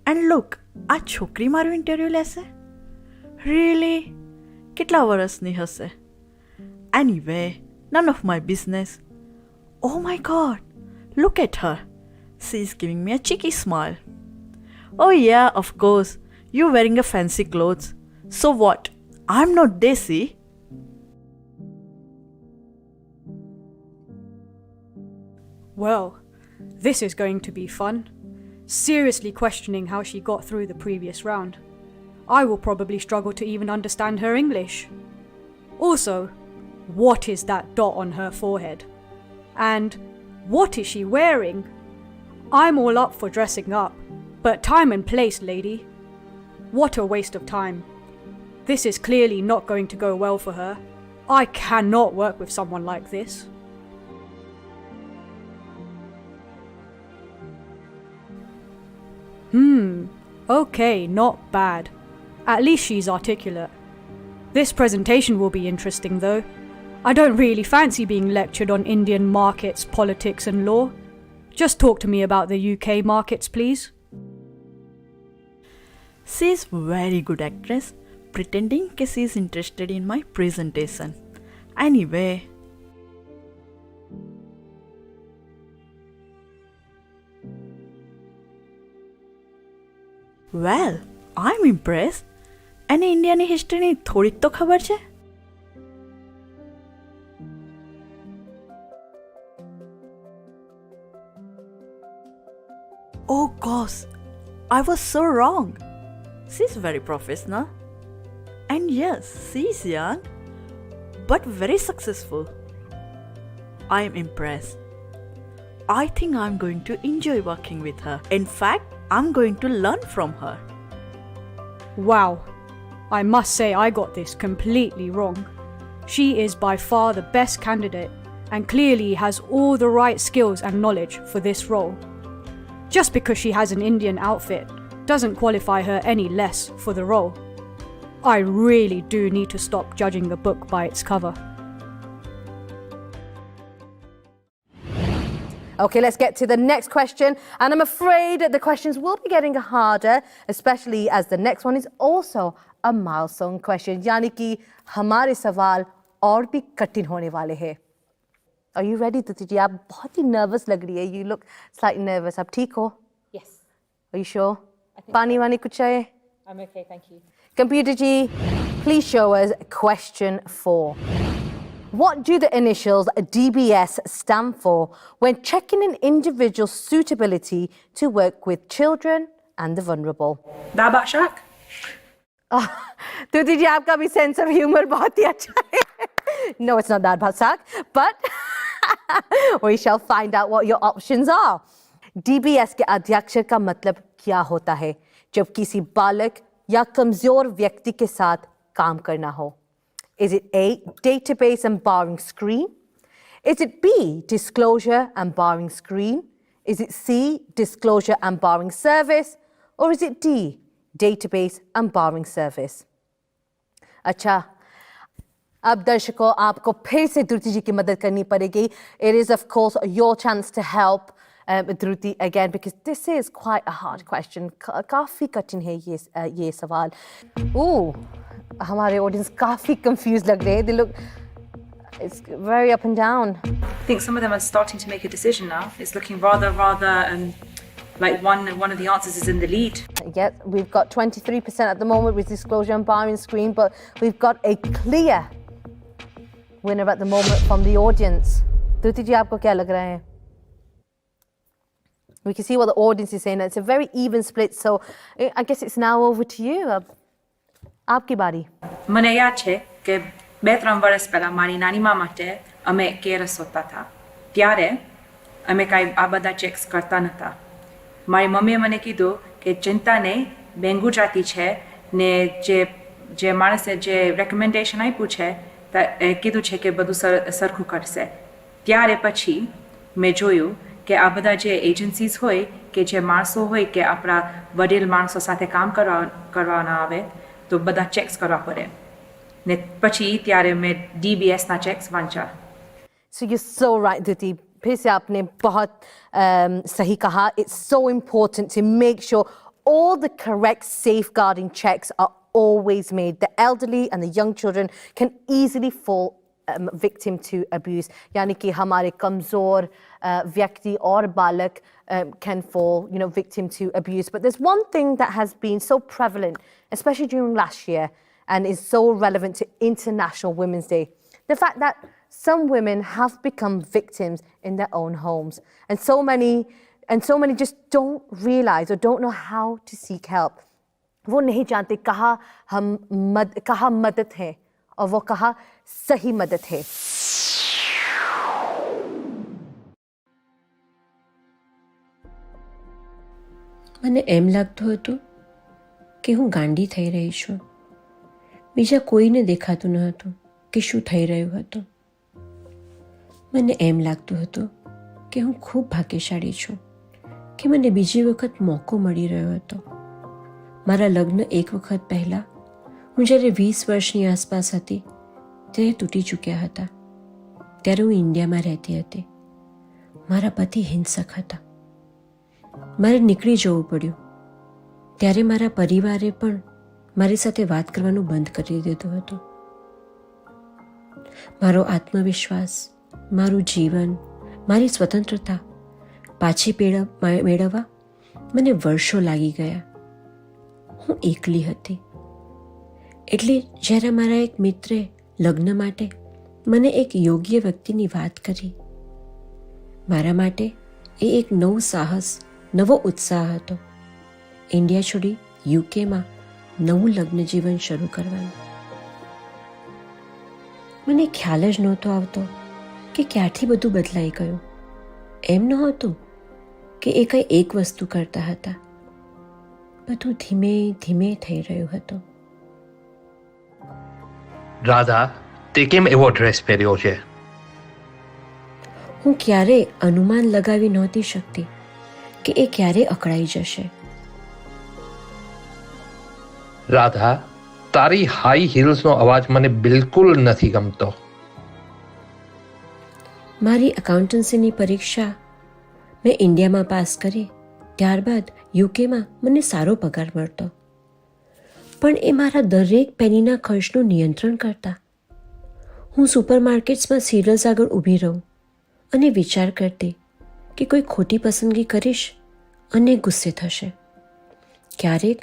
And look, આ છોકરી મારું interview લેશે? Really? કેટલા વર્ષની હશે? Anyway, none of my business. Oh my god, look at her. She's giving me a cheeky smile. Oh yeah, of course, you're wearing a fancy clothes. So what? I'm not Desi. Well, this is going to be fun. Seriously questioning how she got through the previous round. I will probably struggle to even understand her English. Also, what is that dot on her forehead? And what is she wearing? I'm all up for dressing up, but time and place, lady. What a waste of time. This is clearly not going to go well for her. I cannot work with someone like this. Okay, not bad. At least she's articulate. This presentation will be interesting though. I don't really fancy being lectured on Indian markets, politics and law. Just talk to me about the UK markets, please. She's very good actress, pretending that she's interested in my presentation. Anyway, well, I'm impressed. અને ઇન્ડિયાની હિસ્ટ્રીની થોડીક તો ખબર છે. Oh gosh, I was so wrong. She's very professional. And yes, she's young, but very successful. I'm impressed. I think I'm going to enjoy working with her. In fact, I'm going to learn from her. Wow, I must say I got this completely wrong. She is by far the best candidate and clearly has all the right skills and knowledge for this role. Just because she has an Indian outfit doesn't qualify her any less for the role. I really do need to stop judging the book by its cover. Okay, let's get to the next question. And I'm afraid the questions will be getting harder, especially as the next one is also a milestone question. यानी कि हमारे सवाल और भी कठिन होने वाले हैं. Are you ready, Dhruti ji? आप बहुत ही nervous लग रही है. You look slightly nervous. आप ठीक हो? Yes, Are you sure? पानी वानी कुछ चाहिए? I'm okay, thank you. Computer ji, please show us question 4. What do the initials DBS stand for when checking an individual's suitability to work with children and the vulnerable? That Shaq? Dhruti ji, आपका भी sense of humor बहुत ही अच्छा है. No, it's not that Shaq, but we shall find out what your options are. DBS के अध्यक्षर का मतलब क्या होता है जब किसी बालक या कमजोर व्यक्ति के साथ काम करना हो? Is it A, database and barring screen? Is it B, disclosure and barring screen? Is it C, disclosure and barring service? Or is it D, database and barring service? अच्छा, अब दर्शकों आपको फिर से धृति जी की मदद करनी पड़ेगी. It is of course your chance to help Dhruti again because this is quite a hard question. काफी कठिन है ये सवाल. Ooh, हमारे audience काफी confused लग रहे हैं. They look, it's very up and down. I think some of them are starting to make a decision now. It's looking rather like one of the answers is in the lead. Yes, we've got 23% at the moment with disclosure and barring screen, but we've got a clear winner at the moment from the audience. Dhruti ji, आपको क्या लग रहा है? We can see what the audience is saying. It's a very even split, so I guess it's now over to you. आपकी बारी. મને યાદ છે કે 2-3 વર્ષ પહેલાં મારી નાનીમા માટે અમે કેર સોતા હતા. ત્યારે અમે કાંઈ આ બધા ચેક્સ કરતા નહોતા. મારી મમ્મીએ મને કીધું કે ચિંતા નહીં, ડેન્ગુ જાતિ છે ને જે માણસે જે રેકમેન્ડેશન આપ્યું છે એ કીધું છે કે બધું સરખું કરશે. ત્યારે પછી મેં જોયું કે આ બધા જે એજન્સીસ હોય કે જે માણસો હોય કે આપણા વડીલ માણસો સાથે કામ કરવાના આવે તો બધા ચેક્સ કરવા પડે ને પછી ત્યારે મેં DBSના ચેક્સ વાંચ્યા. So you're so right, Duti. फिर से आपने बहुत सही कहा. It's so important to make sure all the correct safeguarding checks are always made. The elderly and the young children can easily fall victim to abuse. यानी कि हमारे कमज़ोर व्यक्ति और बालक can fall, victim to abuse. But there's one thing that has been so prevalent, especially during last year, and is so relevant to International Women's Day. The fact that some women have become victims in their own homes. And so many just don't realize or don't know how to seek help. वो नहीं जानते कहाँ मदद है और वो कहाँ सही मदद है. મને એમ લાગતું હતું કે હું ગાંડી થઈ રહી છું. બીજા કોઈને દેખાતું ન હતું કે શું થઈ રહ્યું હતું. મને એમ લાગતું હતું કે હું ખૂબ ભાગ્યશાળી છું કે મને બીજી વખત મોકો મળી રહ્યો હતો. મારા લગ્ન એક વખત પહેલાં હું જ્યારે 20 વર્ષની આસપાસ હતી ત્યારે તૂટી ચૂક્યા હતા. ત્યારે હું ઇન્ડિયામાં રહેતી હતી. મારા પતિ હિંસક હતા. મારે નીકળી જવું પડ્યું. ત્યારે મારા પરિવારે પણ મારી સાથે વાત કરવાનું બંધ કરી દીધું હતું. મારો આત્મવિશ્વાસ, મારું જીવન, મારી સ્વતંત્રતા પાછી મેળવવા મને વર્ષો લાગી ગયા. હું એકલી હતી. એટલે જ્યારે મારા એક મિત્રે લગ્ન માટે મને એક યોગ્ય વ્યક્તિની વાત કરી, મારા માટે એ એક નવું સાહસ, નવો ઉત્સાહ હતો. ઇન્ડિયા છોડી યુકેમાં નવું લગ્ન જીવન શરૂ કરવાનું. મને ખ્યાલ જ નહોતો આવતો કે ક્યારથી બધું બદલાઈ ગયું. એમ નહોતું કે એ કંઈ એક વસ્તુ કરતા હતા. બધું ધીમે ધીમે થઈ રહ્યું હતું. રાધા, તે કેમ એવો ડ્રેસ પહેર્યો છે? હું ક્યારેય અનુમાન લગાવી નહોતી શકતી કે એ ક્યારે અકળાઈ જશે. રાધા, તારી હાઈ હીલ્સનો અવાજ મને બિલકુલ નથી ગમતો. મારી એકાઉન્ટન્સીની પરીક્ષા મેં ઇન્ડિયામાં પાસ કરી. ત્યારબાદ યુકેમાં મને સારો પગાર મળતો. પણ એ મારા દરેક પેનીના ખર્ચનું નિયંત્રણ કરતા. હું સુપરમાર્કેટ્સમાં સીરિયલ્સ આગળ ઊભી રહું અને વિચાર કરતી કે કોઈ ખોટી પસંદગી કરીશ અને ગુસ્સે થશે. ક્યારેક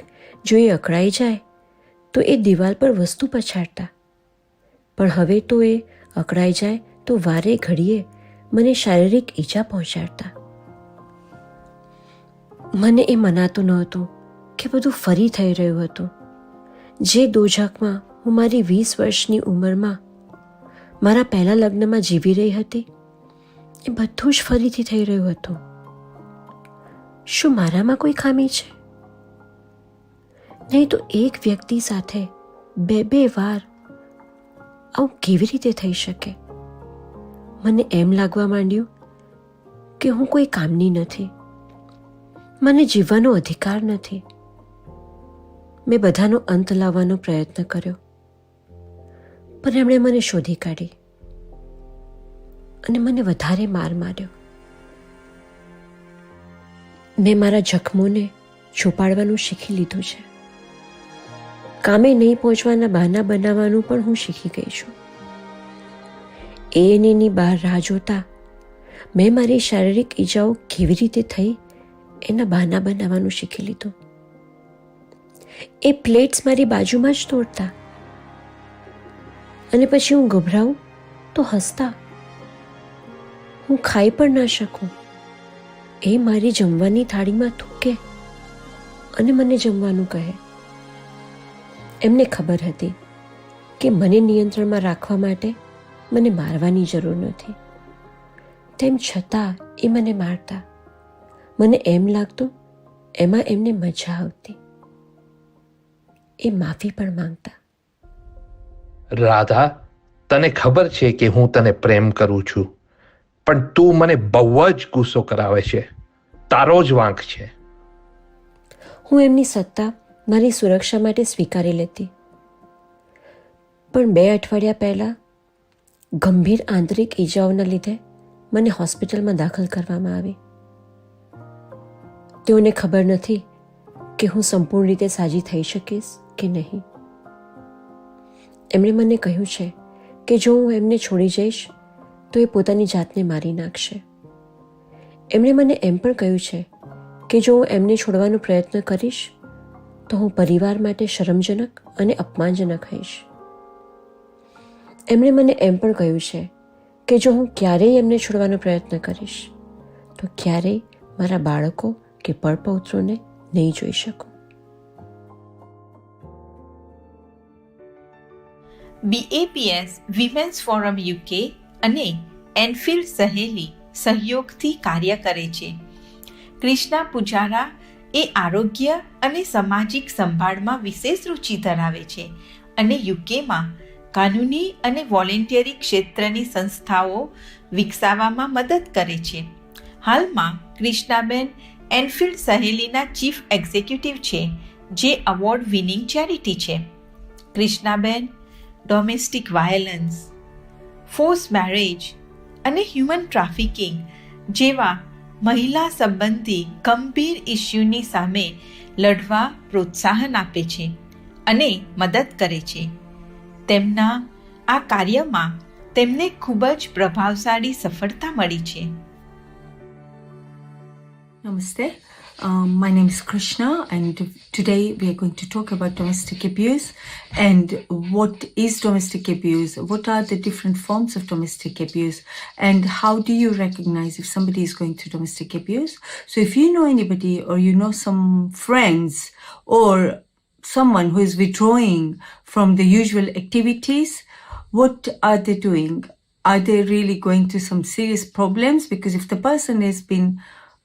જો એ અકળાઈ જાય તો એ દિવાલ પર વસ્તુ પછાડતા. પણ હવે તો એ અકળાઈ જાય તો વારે ઘડીએ મને શારીરિક ઈજા પહોંચાડતા. મને એ મનાતું નહોતું કે બધું ફરી થઈ રહ્યું હતું. જે દોજખમાં હું મારી 20 વર્ષની ઉંમરમાં મારા પહેલા લગ્નમાં જીવી રહી હતી, એ બધું જ ફરીથી થઈ રહ્યું હતું. શું મારામાં કોઈ ખામી છે? નહીં તો એક વ્યક્તિ સાથે બે વાર આવું કેવી રીતે થઈ શકે? મને એમ લાગવા માંડ્યું કે હું કોઈ કામની નથી. મને જીવવાનો અધિકાર નથી. મેં બધાનો અંત લાવવાનો પ્રયત્ન કર્યો, પણ એમણે મને શોધી કાઢી અને મને વધારે માર માર્યો. મેં મારા જખમોને છુપાડવાનું શીખી લીધું છે. કામે નહીં પહોંચવાના બહાના બનાવવાનું પણ હું શીખી ગઈ છું. એની બહાર રાહ જોતા મેં મારી શારીરિક ઈજાઓ કેવી રીતે થઈ એના બહાના બનાવવાનું શીખી લીધું. એ પ્લેટ્સ મારી બાજુમાં જ તોડતા અને પછી હું ગભરાઉં તો હસતા. હું ખાઈ પણ ના શકું. એ મારી જમવાની થાળીમાં થૂકે અને મને જમવાનું કહે. એમને ખબર હતી કે મને નિયંત્રણમાં રાખવા માટે મને મારવાની જરૂર નથી. તેમ છતાં એ મને મારતા. મને એમ લાગતું એમાં એમને મજા આવતી. એ માફી પણ માંગતા. રાધા, તને ખબર છે કે હું તને પ્રેમ કરું છું, પણ તું મને બહુ જ ગુસ્સો કરાવે છે. તારો જ વાંક છે. હું એમની સત્તા મારી સુરક્ષા માટે સ્વીકારી લેતી. પણ 2 અઠવાડિયા પહેલાં ગંભીર આંતરિક ઈજાઓના લીધે મને હોસ્પિટલમાં દાખલ કરવામાં આવી. તેઓને ખબર નથી કે હું સંપૂર્ણ રીતે સાજી થઈ શકીશ કે નહીં. એમણે મને કહ્યું છે કે જો હું એમને છોડી જઈશ તો એ પોતાની જાતને મારી નાખશે. એમણે મને એમ પણ કહ્યું છે કે જો હું એમને છોડવાનો પ્રયત્ન કરીશ તો હું પરિવાર માટે શરમજનક અને અપમાનજનક હઈશ. એમણે મને એમ પણ કહ્યું છે કે જો હું ક્યારેય એમને છોડવાનો પ્રયત્ન કરીશ તો ક્યારેય મારા બાળકો કે પડપૌત્રોને નહીં જોઈ શકું. BAPS વિમેન્સ ફોરમ UK અને એનફિલ્ડ સહેલી સહયોગથી કાર્ય કરે છે. કૃષ્ણા પૂજારા એ આરોગ્ય અને સામાજિક સંભાળમાં વિશેષ રુચિ ધરાવે છે અને યુકેમાં કાનૂની અને વોલેન્ટિયરી ક્ષેત્રની સંસ્થાઓ વિકસાવવામાં મદદ કરે છે. હાલમાં કૃષ્ણાબેન એનફિલ્ડ સહેલીના ચીફ એક્ઝિક્યુટિવ છે, જે અવોર્ડ વિનિંગ ચેરિટી છે. Krishnaben domestic violence, force marriage અને હ્યુમન ટ્રાફિકિંગ જેવા મહિલા સંબંધી ગંભીર ઇસ્યુની સામે લડવા પ્રોત્સાહન આપે છે અને મદદ કરે છે. તેમના આ કાર્યમાં તેમને ખૂબ જ પ્રભાવશાળી સફળતા મળી છે. Namaste. My name is Krishna, and today we are going to talk about domestic abuse and what is domestic abuse, what are the different forms of domestic abuse, and how do you recognize if somebody is going through domestic abuse. So if you know anybody or you know some friends or someone who is withdrawing from the usual activities, what are they doing? Are they really going through some serious problems? Because if the person has been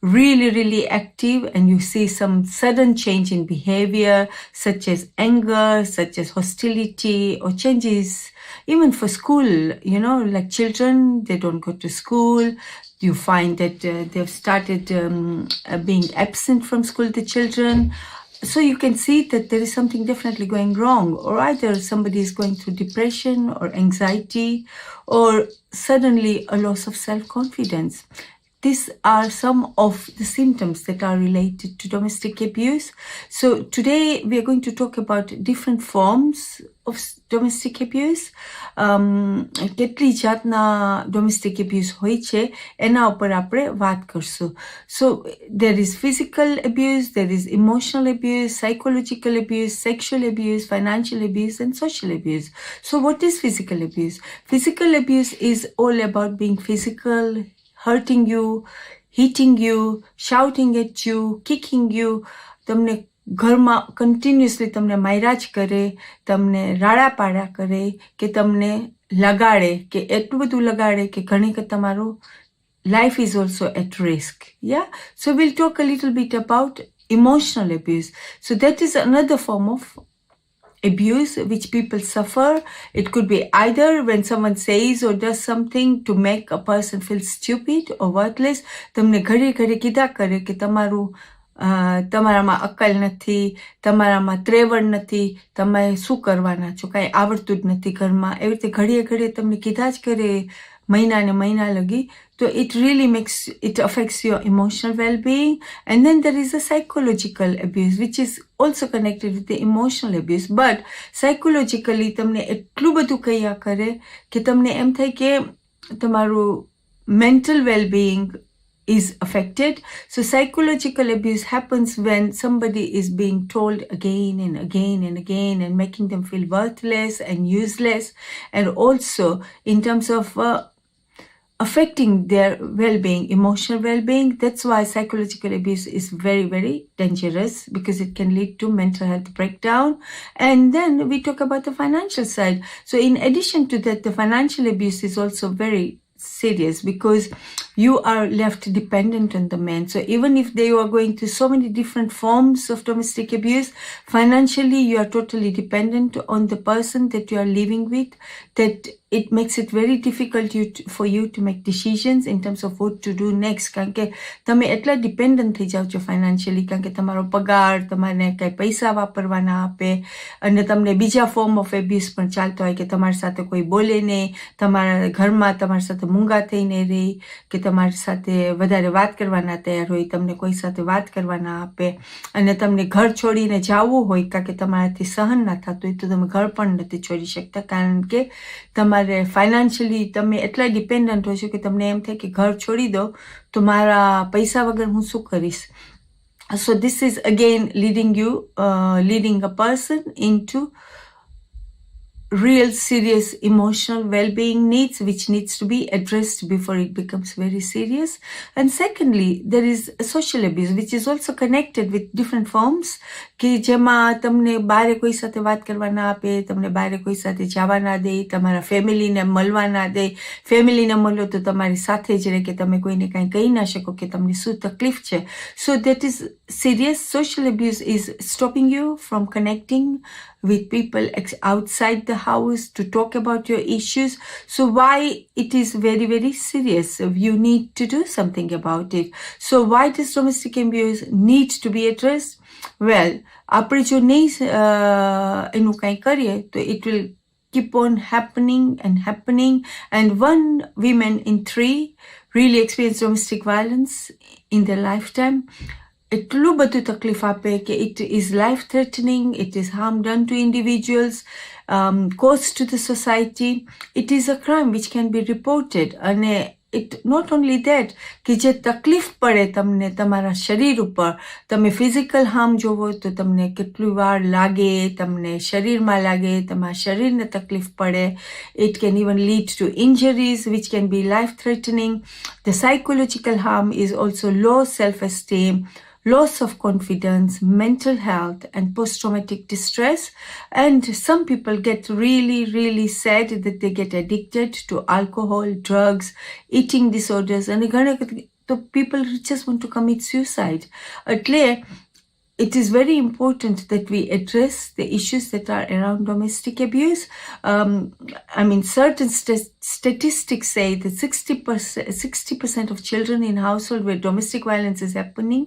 really active and you see some sudden change in behavior, such as anger, such as hostility, or changes even for school, like children, they don't go to school. You find that they've started being absent from school, the children. So you can see that there is something definitely going wrong, or either somebody is going through depression or anxiety or suddenly a loss of self-confidence. These are some of the symptoms that are related to domestic abuse. So today we are going to talk about different forms of domestic abuse. કેટલી જાતના domestic abuse હોય છે એના ઉપર આપણે વાત કરશું. So there is physical abuse, there is emotional abuse, psychological abuse, sexual abuse, financial abuse, and social abuse. So what is physical abuse? Physical abuse is all about being physical, hurting you, hitting you, shouting at you, kicking you. તમને ઘરમાં continuously તમને માર્યા જ કરે, તમને રાડા પાડા કરે, કે તમને લગાડે, કે એટલું બધું લગાડે કે ઘણી કે તમારું life is also at risk. Yeah, so we'll talk a little bit about emotional abuse. So that is another form of abuse which people suffer. It could be either when someone says or does something to make a person feel stupid or worthless. તમને ઘડી ઘડી કીધા કરે કે તમારામાં અક્કલ નથી, તમારામાં ત્રેવડ નથી, તમે શું કરવાના છો, કાંઈ આવડતું જ નથી ઘરમાં, એવી રીતે ઘડીએ ઘડીએ તમને કીધા જ કરે મહિના ને મહિના લગી. So it really affects your emotional well-being. And then there is a psychological abuse, which is also connected with the emotional abuse. But psychologically, તમને એટલું બધું કયા કરે કે તમને એમ થાય કે તમારું mental well-being is affected. So psychological abuse happens when somebody is being told again and again and again and making them feel worthless and useless. And also in terms of affecting their well-being, emotional well-being. That's why psychological abuse is very, very dangerous, because it can lead to mental health breakdown. And then we talk about the financial side. So in addition to that, the financial abuse is also very serious, because you are left dependent on the man. So even if they are going through so many different forms of domestic abuse, financially you are totally dependent on the person that you are living with, that it makes it very difficult for you to make decisions in terms of what to do next. કારણ કે તમે એટલા dependent થઈ જાઓ છો financially, કારણ કે તમારો પગાર તમારે કંઈ પૈસા વાપરવાના આપે, અને તમને બીજા ફોર્મ ઓફ એબ્યુઝ પણ ચાલતો હોય કે તમારી સાથે કોઈ બોલે નહીં, તમારા ઘરમાં તમારી સાથે મૂંગા થઈને રહે, કે તમારી સાથે વધારે વાત કરવાના તૈયાર હોય, તમને કોઈ સાથે વાત કરવાના આપે, અને તમને ઘર છોડીને જવું હોય કારણ કે તમારાથી સહન ના થતું હોય તો તમે ઘર પણ નથી છોડી શકતા, કારણ કે તમારે ફાઇનાન્શિયલી તમે એટલા ડિપેન્ડન્ટ હોય છો કે તમને એમ થાય કે ઘર છોડી દો તો મારા પૈસા વગર હું શું કરીશ. So this is again leading a person into real serious emotional well-being needs, which needs to be addressed before it becomes very serious. And secondly, there is social abuse, which is also connected with different forms, કે જેમાં તમને બારે કોઈ સાથે વાત કરવા ના આપે, તમને બારે કોઈ સાથે જવા ના દે, તમારા ફેમિલીને મળવા ના દે, ફેમિલીને મળો તો તમારી સાથે જ રહે, કે તમે કોઈને કાંઈ કહી ના શકો કે તમને શું તકલીફ છે. So that is serious. Social abuse is stopping you from connecting with people outside the house to talk about your issues. So why it is very, very serious? You need to do something about it. So why does domestic abuse need to be addressed? Well, આપણે જો નહીં એનું કાંઈ કરીએ તો it will keep on happening, and 1 woman in 3 really experience domestic violence in their lifetime. એટલું બધું તકલીફ આપે કે it is life threatening, it is harm done to individuals, cost to the society. It is a crime which can be reported. અને it not only that, કે જે તકલીફ પડે તમને તમારા શરીર ઉપર, તમે ફિઝિકલ હાર્મ જોવો તો તમને કેટલી વાર લાગે, તમને શરીરમાં લાગે, તમારા શરીરને તકલીફ પડે. It can even lead to injuries which can be life threatening. The psychological harm is also low self-esteem, loss of confidence, mental health, and post-traumatic distress. And some people get really, really sad that they get addicted to alcohol, drugs, eating disorders, and the people just want to commit suicide. It is very important that we address the issues that are around domestic abuse. I mean, certain statistics say that 60% of children in household where domestic violence is happening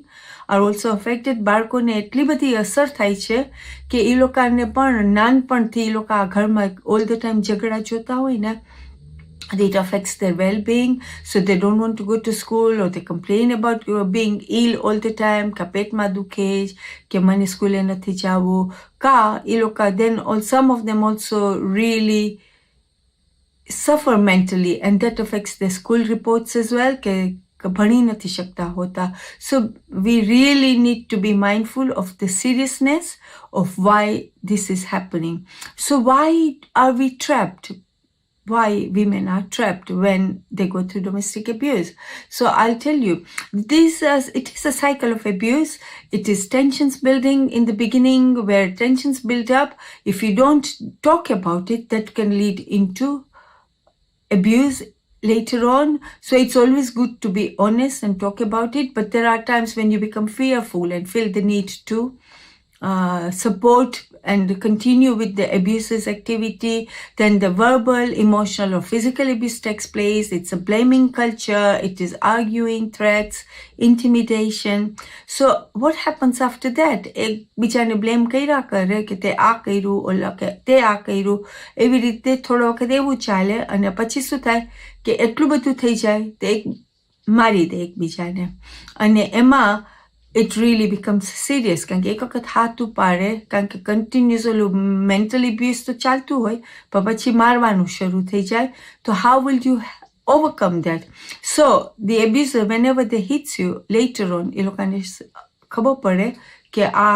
are also affected. બાળકોને એટલી બધી અસર થાય છે કે એ લોકોને પણ નાનપણથી એ લોકો આ ઘરમાં all the time ઝઘડા જોતા હોય ને, it affects their well-being, so they don't want to go to school, or they complain about being ill all the time, ka petma dukhe, ke mane skule nathi javu, ka e loka, then some of them also really suffer mentally, and that affects their school reports as well, ke ભણી નથી શકતા હોતા. So we really need to be mindful of the seriousness of why this is happening. So why are we trapped? Why women are trapped when they go through domestic abuse? So I'll tell you, it is a cycle of abuse. It is tensions building in the beginning, where tensions build up. If you don't talk about it, that can lead into abuse later on. So it's always good to be honest and talk about it, but there are times when you become fearful and feel the need to support and continue with the abuses activity. Then the verbal, emotional, or physical abuse takes place. It's a blaming culture. It is arguing, threats, intimidation. So what happens after that? એકબીજાને blame કર્યા કરે કે તે આ કર્યું, ઓલા કે તે આ કર્યું, એવી રીતે થોડો વખત એવું ચાલે, અને પછી શું થાય કે એટલું બધું થઈ જાય તે મારી દે એકબીજાને. અને એમાં it really becomes serious, કારણ કે એક વખત હાથ ઉપાડે, કારણ કે કન્ટિન્યુઅસ ઓલું મેન્ટલ એબ્યુઝ તો ચાલતું હોય, પણ પછી મારવાનું શરૂ થઈ જાય. તો how will you overcome that? So the abuser, whenever they hits you later on, એ લોકોને ખબર પડે કે આ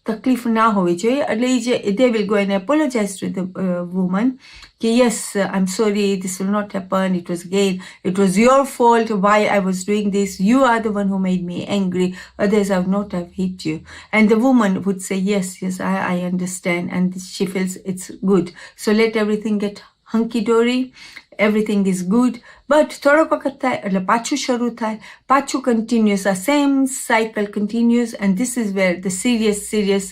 તકલીફ ના હોવી જોઈએ. એટલે they will go and apologize to the woman. Yes, I'm sorry, this will not happen. It was your fault why I was doing this. You are the one who made me angry. Others I would not have hit you. And the woman would say, yes, I understand. And she feels it's good. So let everything get hunky-dory. Everything is good. But થોડોક વખત થાય એટલે પાછું શરૂ થાય, પાછું continues, a same cycle continues, and this is where the serious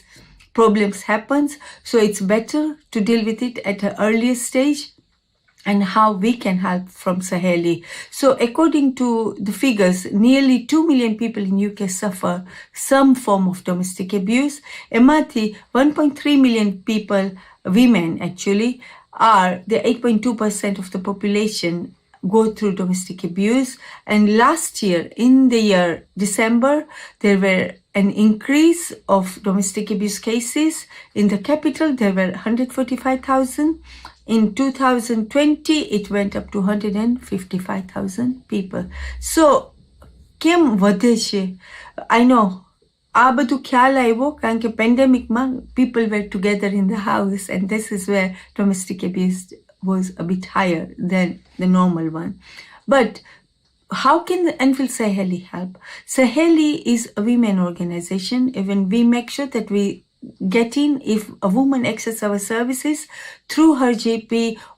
problems happens. So it's better to deal with it at an earlier stage, and how we can help from Saheli. So according to the figures, nearly 2 million people in UK suffer some form of domestic abuse. Emathi 1.3 million people, women actually, are the 8.2% of the population go through domestic abuse. And last year, in the year December, there were an increase of domestic abuse cases. In the capital, there were 145,000. In 2020, it went up to 155,000 people. So, કેમ વધે છે? I know, આ બધું ખ્યાલ આવ્યો કારણ કે પેન્ડેમિકમાં people were together in the house, and this is where domestic abuse was a bit higher than the normal one. But how can the Enfield Saheli help? Saheli is a women organization. Even we make sure that we get in, if a woman accesses our services through her GP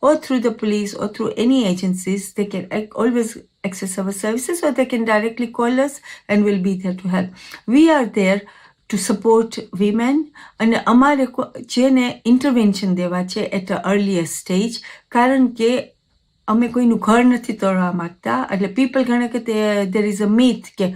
or through the police or through any agencies, they can always access our services, or they can directly call us and we'll be there to help. We are there to support women, and અમારે જેને intervention દેવા છે at an earlier stage, કારણ કે અમે કોઈનું ઘર નથી તોડવા માંગતા. એટલે people ઘણા કે there is a myth કે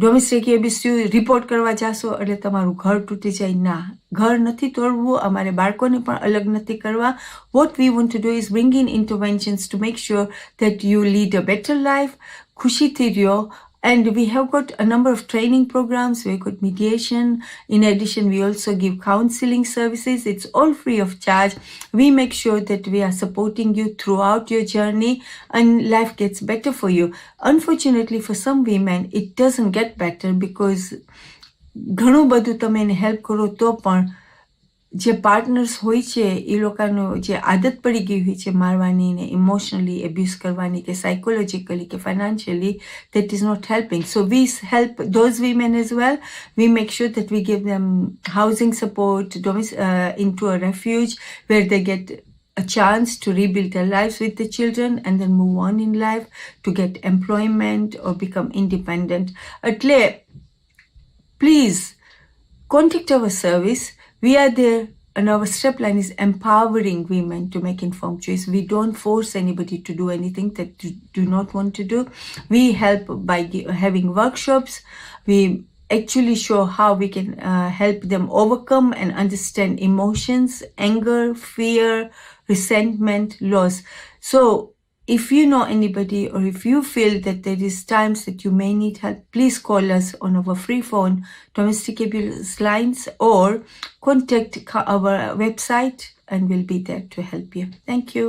ડોમેસ્ટિક એબ્યુઝ રિપોર્ટ કરવા જાશો એટલે તમારું ઘર તૂટી જાય. ના, ઘર નથી તોડવું, અમારે બાળકોને પણ અલગ નથી કરવા. What we want to do is bring in interventions to make sure that you lead a better life, ખુશીથી રહ્યો. And we have got a number of training programs. We've got mediation. In addition, we also give counseling services. It's all free of charge. We make sure that we are supporting you throughout your journey, and life gets better for you. Unfortunately, for some women, it doesn't get better because ઘણું બધું તમે એને help કરો તો પણ જે partners હોય છે એ લોકોનો જે આદત પડી ગઈ હોય છે મારવાની ને ઇમોશનલી એબ્યુઝ કરવાની કે સાયકોલોજીકલી કે financially, that is not helping. So we help those women as well. We make sure that we give them housing support, into a refuge where they get a chance to rebuild their lives with the children and then move on in life to get employment or become independent. Atle, please contact our service. We are there, and our strapline is empowering women to make informed choice. We don't force anybody to do anything that you do not want to do. We help by having workshops. We actually show how we can help them overcome and understand emotions, anger, fear, resentment, loss. So if you know anybody, or if you feel that there is times that you may need help, please call us on our free phone domestic abuse lines, or contact our website, and we'll be there to help you. Thank you.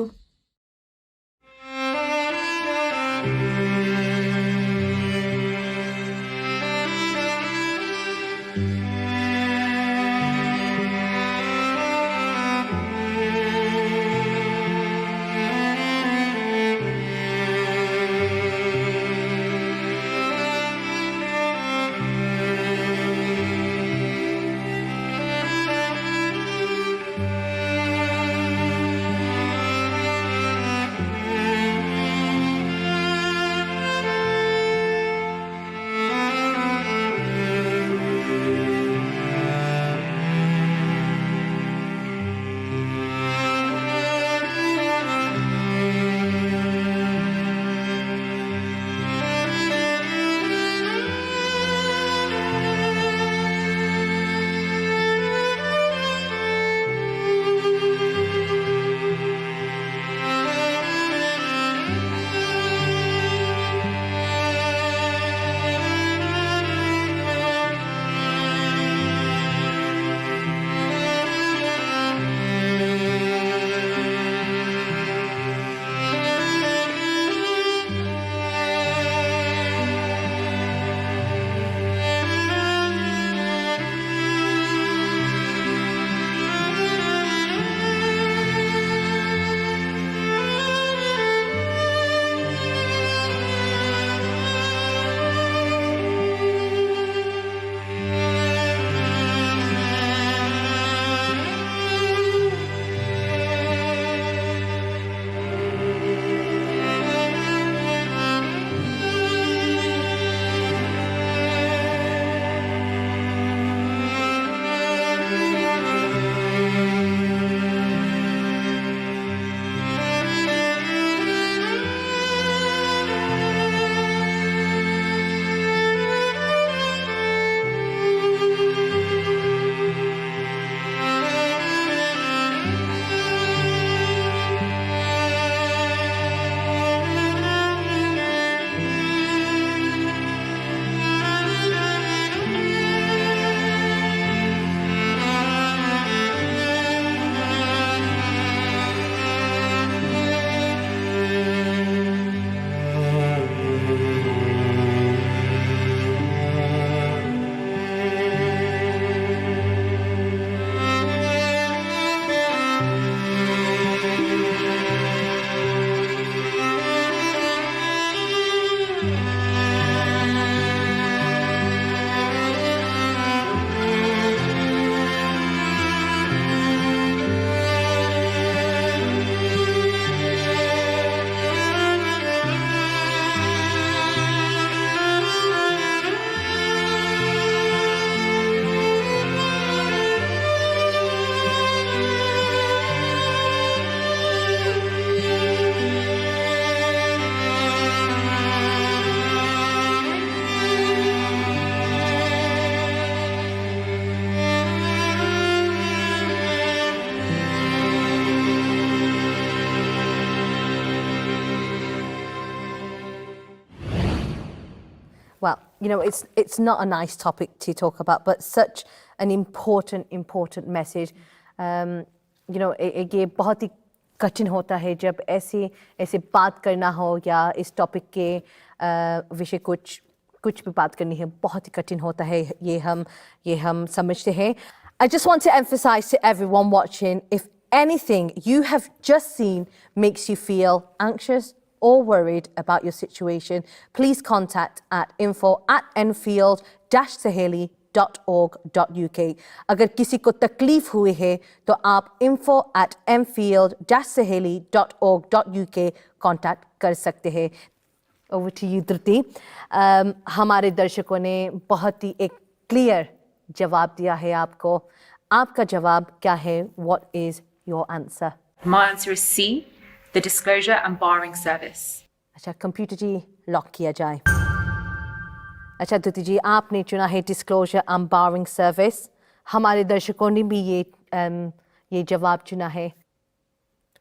it's not a nice topic to talk about, but such an important message. ये बहुत ही कठिन होता है जब ऐसे बात करना हो या इस टॉपिक के विषय कुछ भी बात करनी है, बहुत ही कठिन होता है, ये हम समझते हैं. I just want to emphasize to everyone watching, if anything you have just seen makes you feel anxious or worried about your situation, please contact at info@enfield-saheli.org.uk. अगर किसी को तकलीफ हुई है तो आप info@enfield-saheli.org.uk कांटेक्ट कर सकते हैं. Over to you, Dhruti. हमारे दर्शकों ने बहुत ही एक क्लियर जवाब दिया है आपको. आपका जवाब क्या है? What is your answer? My answer is C, the Disclosure and Barring Service. अच्छा, कंप्यूटर जी लॉक किया जाए. अच्छा धृति जी, आपने चुना है डिस्क्लोजर एंड बारिंग सर्विस. हमारे दर्शकों ने भी ये जवाब चुना है.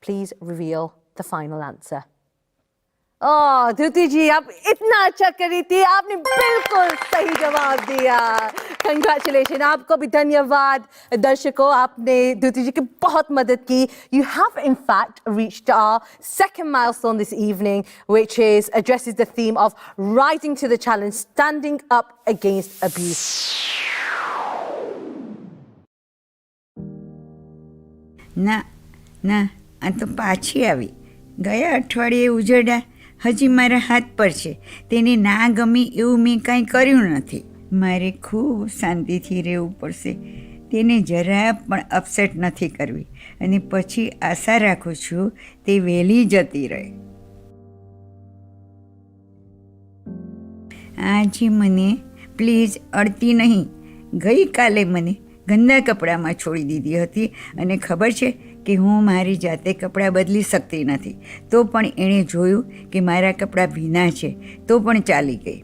Please reveal the final answer. Oh Dhriti ji, आप इतना अच्छा कर रही थी, आपने बिल्कुल सही जवाब दिया. कंग्रेचुलेशन, आपको भी धन्यवाद. दर्शकों, आपने धृति जी की बहुत मदद की. You have in fact reached our second milestone this evening, which addresses the theme of rising to the challenge, standing up against abuse. ના આ તો પાછી આવી. ગયા અઠવાડિયે ઉજરડા હજી મારા હાથ પર છે. તેને ના ગમી એવું મેં કાંઈ કર્યું નથી. મારે ખૂબ શાંતિથી રહેવું પડશે. તેને જરા પણ અપસેટ નથી કરવી અને પછી આશા રાખું છું તે વહેલી જતી રહે. આજે મને પ્લીઝ અડતી નહીં. ગઈકાલે મને ગંદા કપડામાં છોડી દીધી હતી અને ખબર છે કે હું મારી જાતે કપડાં બદલી શકતી નથી. તો પણ એણે જોયું કે મારા કપડાં ભીના છે તો પણ ચાલી ગઈ.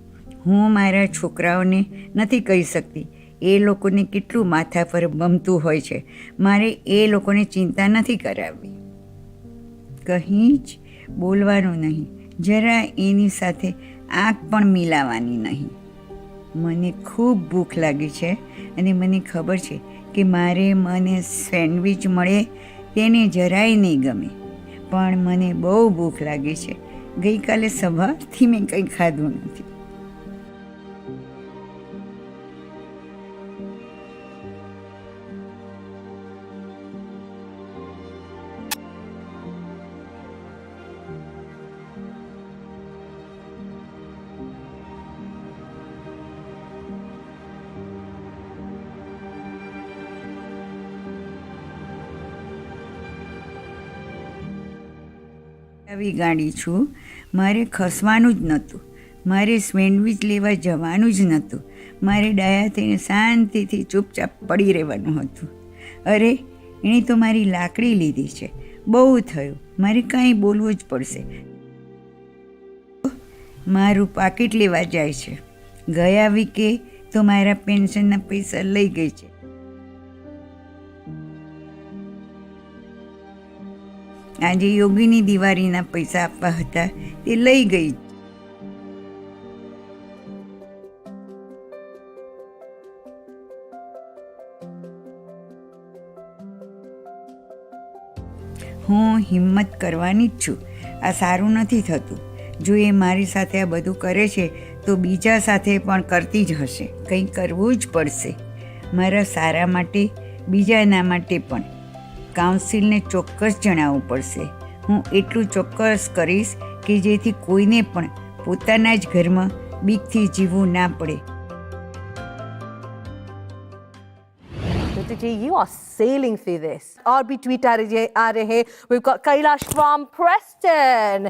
હું મારા છોકરાઓને નથી કહી શકતી. એ લોકોને કેટલું માથા પર બમતું હોય છે. મારે એ લોકોને ચિંતા નથી કરાવવી. કંઈ જ બોલવાનું નહીં, જરા એની સાથે આંખ પણ મિલાવવાની નહીં. મને ખૂબ ભૂખ લાગી છે અને મને ખબર છે કે મને સેન્ડવિચ મળે તેને જરાય નહીં ગમે. પણ મને બહુ ભૂખ લાગી છે. ગઈકાલે સવારથી મેં કંઈ ખાધું નથી. આવી ગાડી છું. મારે ખસવાનું જ નહોતું. મારે સેન્ડવિચ લેવા જવાનું જ નહોતું. મારે ડાયા થઈને શાંતિથી ચૂપચાપ પડી રહેવાનું હતું. અરે એણે તો મારી લાકડી લીધી છે. બહુ થયું, મારે કાંઈ બોલવું જ પડશે. મારું પાકીટ લેવા જાય છે. ગયા વીકે તો મારા પેન્શનના પૈસા લઈ ગઈ છે. આજે યોગીની દિવાળીના પૈસા આપવા હતા તે લઈ ગઈ. હું હિંમત કરવાની જ છું. આ સારું નથી થતું. જો એ મારી સાથે આ બધું કરે છે તો બીજા સાથે પણ કરતી જ હશે. કંઈ કરવું જ પડશે, મારા સારા માટે, બીજાના માટે પણ. કાઉન્સિલને ચોક્કસ જણાવવું પડશે. હું એટલું ચોક્કસ કરીશ કે જેથી કોઈને પણ પોતાના જ ઘરમાં બીકથી જીવવું ના પડે. You are sailing through this. RB tweet aa rahe. We've got Kailash from Preston.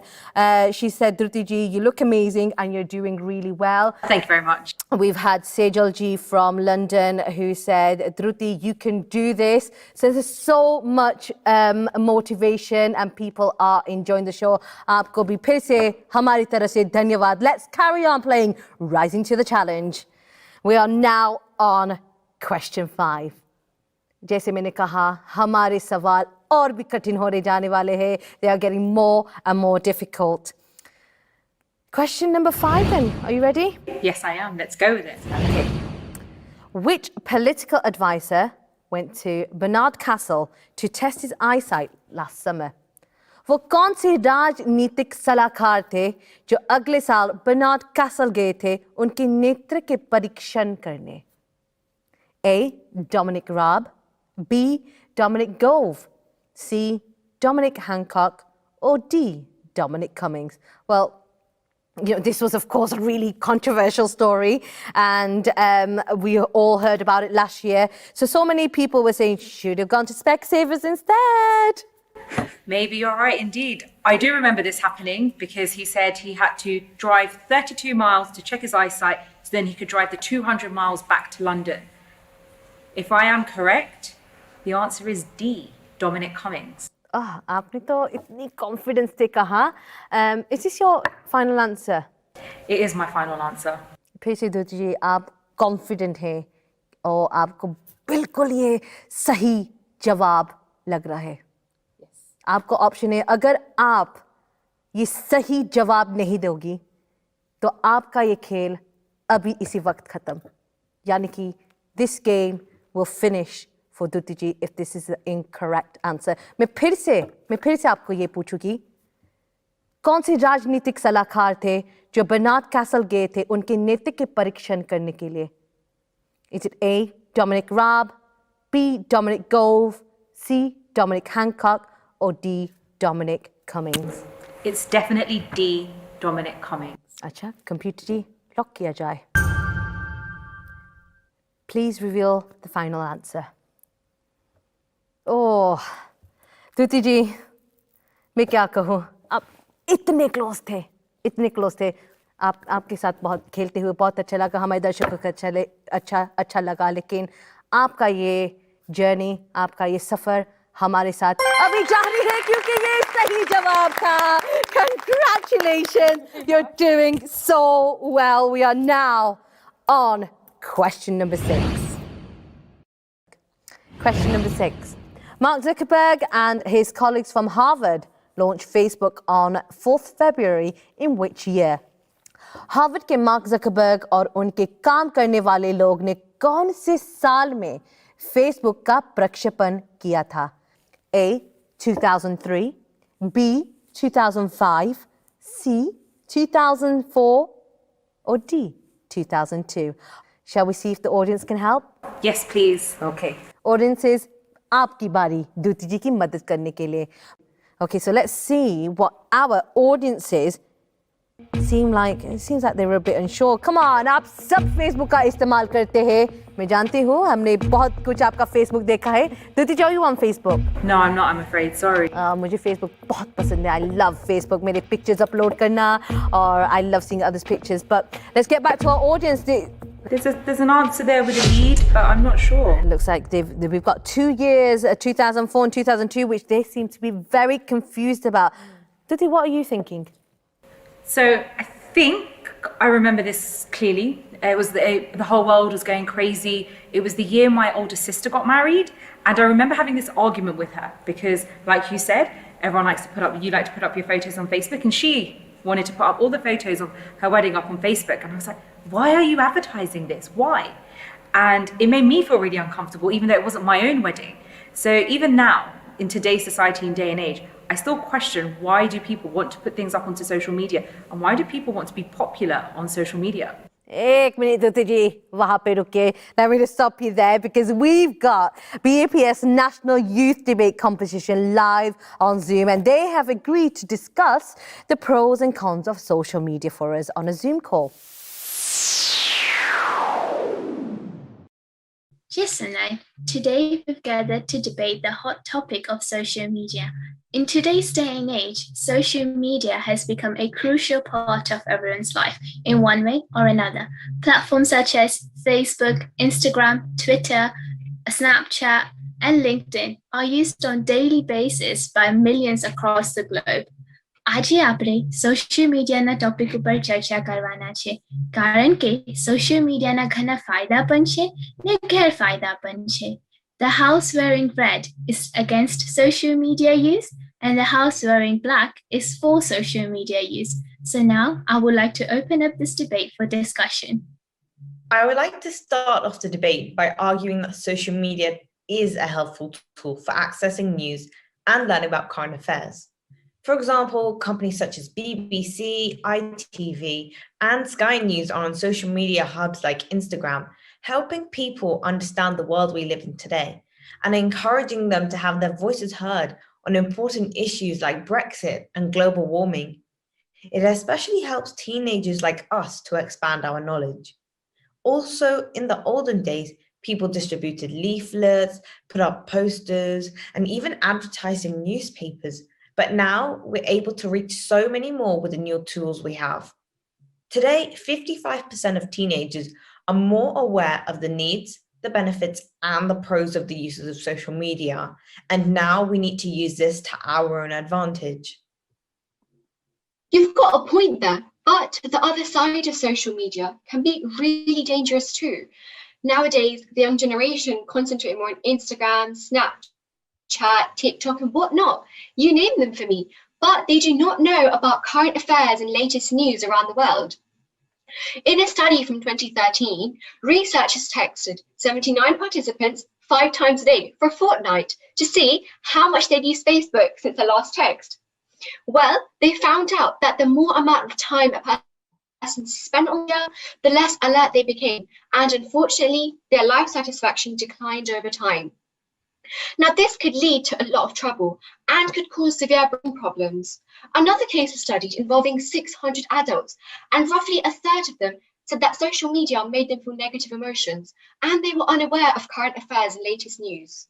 She said, Dhruti ji, you look amazing and you're doing really well. Thank you very much. We've had Sejal ji from London who said, Dhruti, you can do this. So there's so much motivation and people are enjoying the show. Aapko bhi phir se hamari taraf se dhanyawad. Let's carry on playing Rising to the Challenge. We are now on question 5. जैसे मैंने कहा, हमारे सवाल और भी कठिन होने जाने वाले हैं. They are getting more and more difficult. Question number 5 then. Are you ready? Yes, I am. Let's go with it. Okay. Which political advisor went to Bernard Castle to test his eyesight last summer? वो कौन से राजनीतिक सलाहकार थे जो अगले साल Bernard castle गए थे उनके नेत्र के परीक्षण करने? A. Dominic Raab, B. Dominic Gove, C. Dominic Hancock, or D. Dominic Cummings? Well, you know, this was, of course, a really controversial story, and we all heard about it last year. So many people were saying, should have gone to Specsavers instead. Maybe you're right indeed. I do remember this happening because he said he had to drive 32 miles to check his eyesight so then he could drive the 200 miles back to London. If I am correct, the answer is D, Dominic Cummings. आपने तो इतनी confidence से कहा. Is this your final answer? It is my final answer. फिर से दूती जी, आप confident हैं और आपको बिल्कुल ये सही जवाब लग रहा है. आपको ऑप्शन है, अगर आप ये सही जवाब नहीं दोगी तो आपका ये खेल अभी इसी वक्त खत्म. यानी कि this game will finish for Duti ji if this is the incorrect answer. मैं फिर से आपको ये पूछूंगी, कौन से राजनीतिक सलाहकार थे जो बर्नार्ड कैसल गए थे उनके नेत्र के परीक्षण करने के लिए? Is it A. Dominic Raab, B. Dominic Gove, C. Dominic Hancock, or D. Dominic Cummings? It's definitely D, Dominic Cummings. अच्छा, कंप्यूटर जी लॉक किया जाए. Please reveal the final answer. Oh, Duti जी, मैं क्या कहूँ? आप इतने क्लोज थे. आपके साथ बहुत खेलते हुए बहुत अच्छा लगा. हमारे दर्शकों को अच्छा लगा. लेकिन आपका ये जर्नी, आपका ये सफर हमारे साथ अभी जारी है क्योंकि ये सही जवाब था. Congratulations, you're doing so well. We are now on question number 6. Question number 6. Mark Zuckerberg and his colleagues from Harvard launched Facebook on 4th February in which year? Harvard के मार्क ज़करबर्ग और उनके काम करने वाले लोग ने कौन से साल में फेसबुक का प्रक्षेपण किया था? A. 2003, B. 2005, C. 2004, or D. 2002? Shall we see if the audience can help? Yes, please. Okay. Audiences, आपकी बारी दूती जी की मदद करने के लिए. Okay, so let's see what our audiences seems like they were a bit unsure. Come on, आप सब Facebook का इस्तेमाल करते हैं. मैं जानती हूँ, हमने बहुत कुछ आपका Facebook देखा है. दूती जी, are you on Facebook? No, I'm not, I'm afraid. Sorry. मुझे Facebook बहुत पसंद है. I love Facebook. मेरे pictures upload करना और I love seeing others' pictures. But let's get back to our audience. There's an answer there with a lead, but I'm not sure. It looks like we've got 2 years, 2004 and 2002, which they seem to be very confused about. Duti, what are you thinking? So I think I remember this clearly. It was the whole world was going crazy. It was the year my older sister got married, and I remember having this argument with her because, like you said, you like to put up your photos on Facebook, and she wanted to put up all the photos of her wedding up on Facebook, and I was like, why are you advertising this? Why? And it made me feel really uncomfortable, even though it wasn't my own wedding. So even now, in today's society and day and age, I still question, why do people want to put things up onto social media? And why do people want to be popular on social media? एक minute दूती जी, वहाँ पे रुकिए. Let me just stop you there because we've got BAPS National Youth Debate Competition live on Zoom, and they have agreed to discuss the pros and cons of social media for us on a Zoom call. Yes, Elaine. Today we've gathered to debate the hot topic of social media. In today's day and age, social media has become a crucial part of everyone's life in one way or another. Platforms such as Facebook, Instagram, Twitter, Snapchat, and LinkedIn are used on a daily basis by millions across the globe. આજે આપણે social મીડિયાના topic ઉપર ચર્ચા કરવાના છે કારણ કે social મીડિયાના ઘણા ફાયદા પણ છે ને ગેરફાયદા પણ છે. The house wearing red is against social media use and the house wearing black is for social media use. So now I would like to open up this debate for discussion. I would like to start off the debate by arguing that social media is a helpful tool for accessing news and learning about current affairs. For example, companies such as BBC, ITV, and Sky News are on social media hubs like Instagram, helping people understand the world we live in today and encouraging them to have their voices heard on important issues like Brexit and global warming. It especially helps teenagers like us to expand our knowledge. Also, in the olden days, people distributed leaflets, put up posters, and even advertising newspapers. But now we're able to reach so many more with the new tools we have. Today, 55% of teenagers are more aware of the needs, the benefits, and the pros of the uses of social media. And now we need to use this to our own advantage. You've got a point there, but the other side of social media can be really dangerous too. Nowadays, the young generation concentrate more on Instagram, Snapchat, TikTok, and whatnot. You name them for me, but they do not know about current affairs and latest news around the world. In a study from 2013, researchers texted 79 participants 5 times a day for a fortnight to see how much they'd used Facebook since their last text. Well, they found out that the more amount of time a person spent on media, the less alert they became, and unfortunately, their life satisfaction declined over time. Now, this could lead to a lot of trouble and could cause severe brain problems. Another case was studied involving 600 adults, and roughly a third of them said that social media made them feel negative emotions, and they were unaware of current affairs and latest news.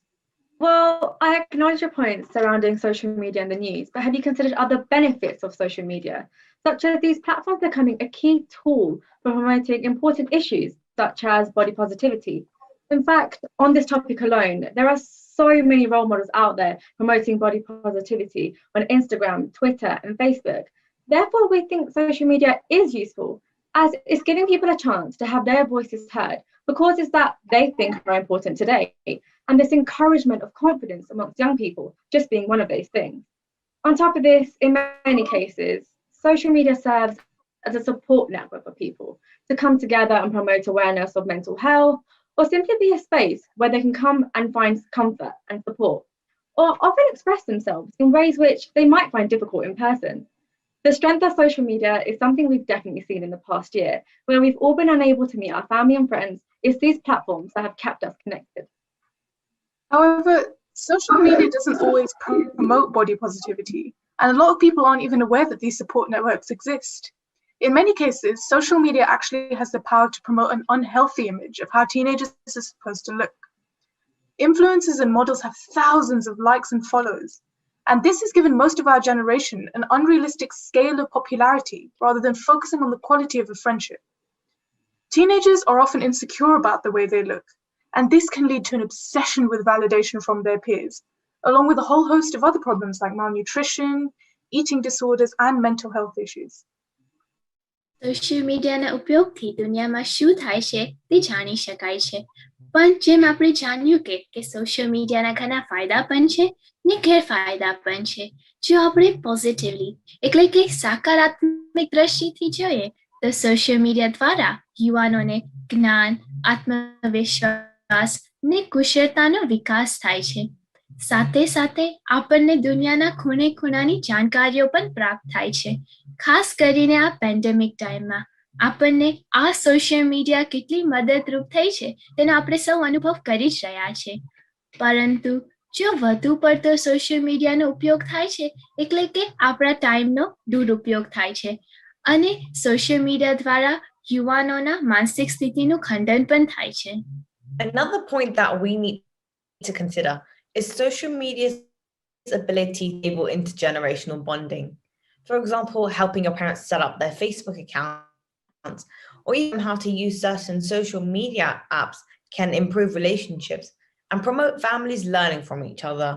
Well, I acknowledge your points surrounding social media and the news, but have you considered other benefits of social media, such as these platforms becoming a key tool for promoting important issues, such as body positivity? In fact, on this topic alone, there are so many role models out there promoting body positivity on Instagram, Twitter, and Facebook. Therefore, we think social media is useful, as it's giving people a chance to have their voices heard for causes that they think are important today, and this encouragement of confidence amongst young people just being one of those things. On top of this, in many cases, social media serves as a support network for people to come together and promote awareness of mental health, or simply be a space where they can come and find comfort and support, or often express themselves in ways which they might find difficult in person. The strength of social media is something we've definitely seen in the past year, where we've all been unable to meet our family and friends. It's these platforms that have kept us connected. However, social media doesn't always promote body positivity, and a lot of people aren't even aware that these support networks exist. In many cases, social media actually has the power to promote an unhealthy image of how teenagers are supposed to look. Influencers and models have thousands of likes and followers, and this has given most of our generation an unrealistic scale of popularity rather than focusing on the quality of a friendship. Teenagers are often insecure about the way they look, and this can lead to an obsession with validation from their peers, along with a whole host of other problems like malnutrition, eating disorders, and mental health issues. Social મિડિયાના ઉપયોગથી દુનિયામાં શું થાય છે તે જાણી શકાય છે. પણ જેમ આપણે જાણ્યું કે સોશિયલ મિડિયાના ઘણા ફાયદા પણ છે ને ગેરફાયદા પણ છે. જો આપણે પોઝિટિવલી એટલે કે સકારાત્મક દ્રષ્ટિથી જોઈએ તો સોશિયલ મિડિયા દ્વારા યુવાનોને જ્ઞાન, આત્મવિશ્વાસ ને કુશળતાનો વિકાસ થાય છે. સાથે સાથે આપણને દુનિયાના ખૂણે ખૂણાની જાણકારીઓ પણ પ્રાપ્ત થાય છે. ખાસ કરીને આ પેન્ડેમિક ટાઈમમાં આપણને આ સોશિયલ મિડિયા કેટલી મદદરૂપ થઈ છે તેનો આપણે સૌ અનુભવ કરી જ રહ્યા છે. પરંતુ જો વધુ પડતો સોશિયલ મિડિયાનો ઉપયોગ થાય છે એટલે કે આપણા ટાઈમનો દુરુપયોગ થાય છે અને સોશિયલ મિડિયા દ્વારા યુવાનોના માનસિક સ્થિતિનું ખંડન પણ થાય છે. Another point that we need to consider is social media's ability to enable intergenerational bonding. For example, helping your parents set up their Facebook accounts, or even how to use certain social media apps can improve relationships and promote families learning from each other.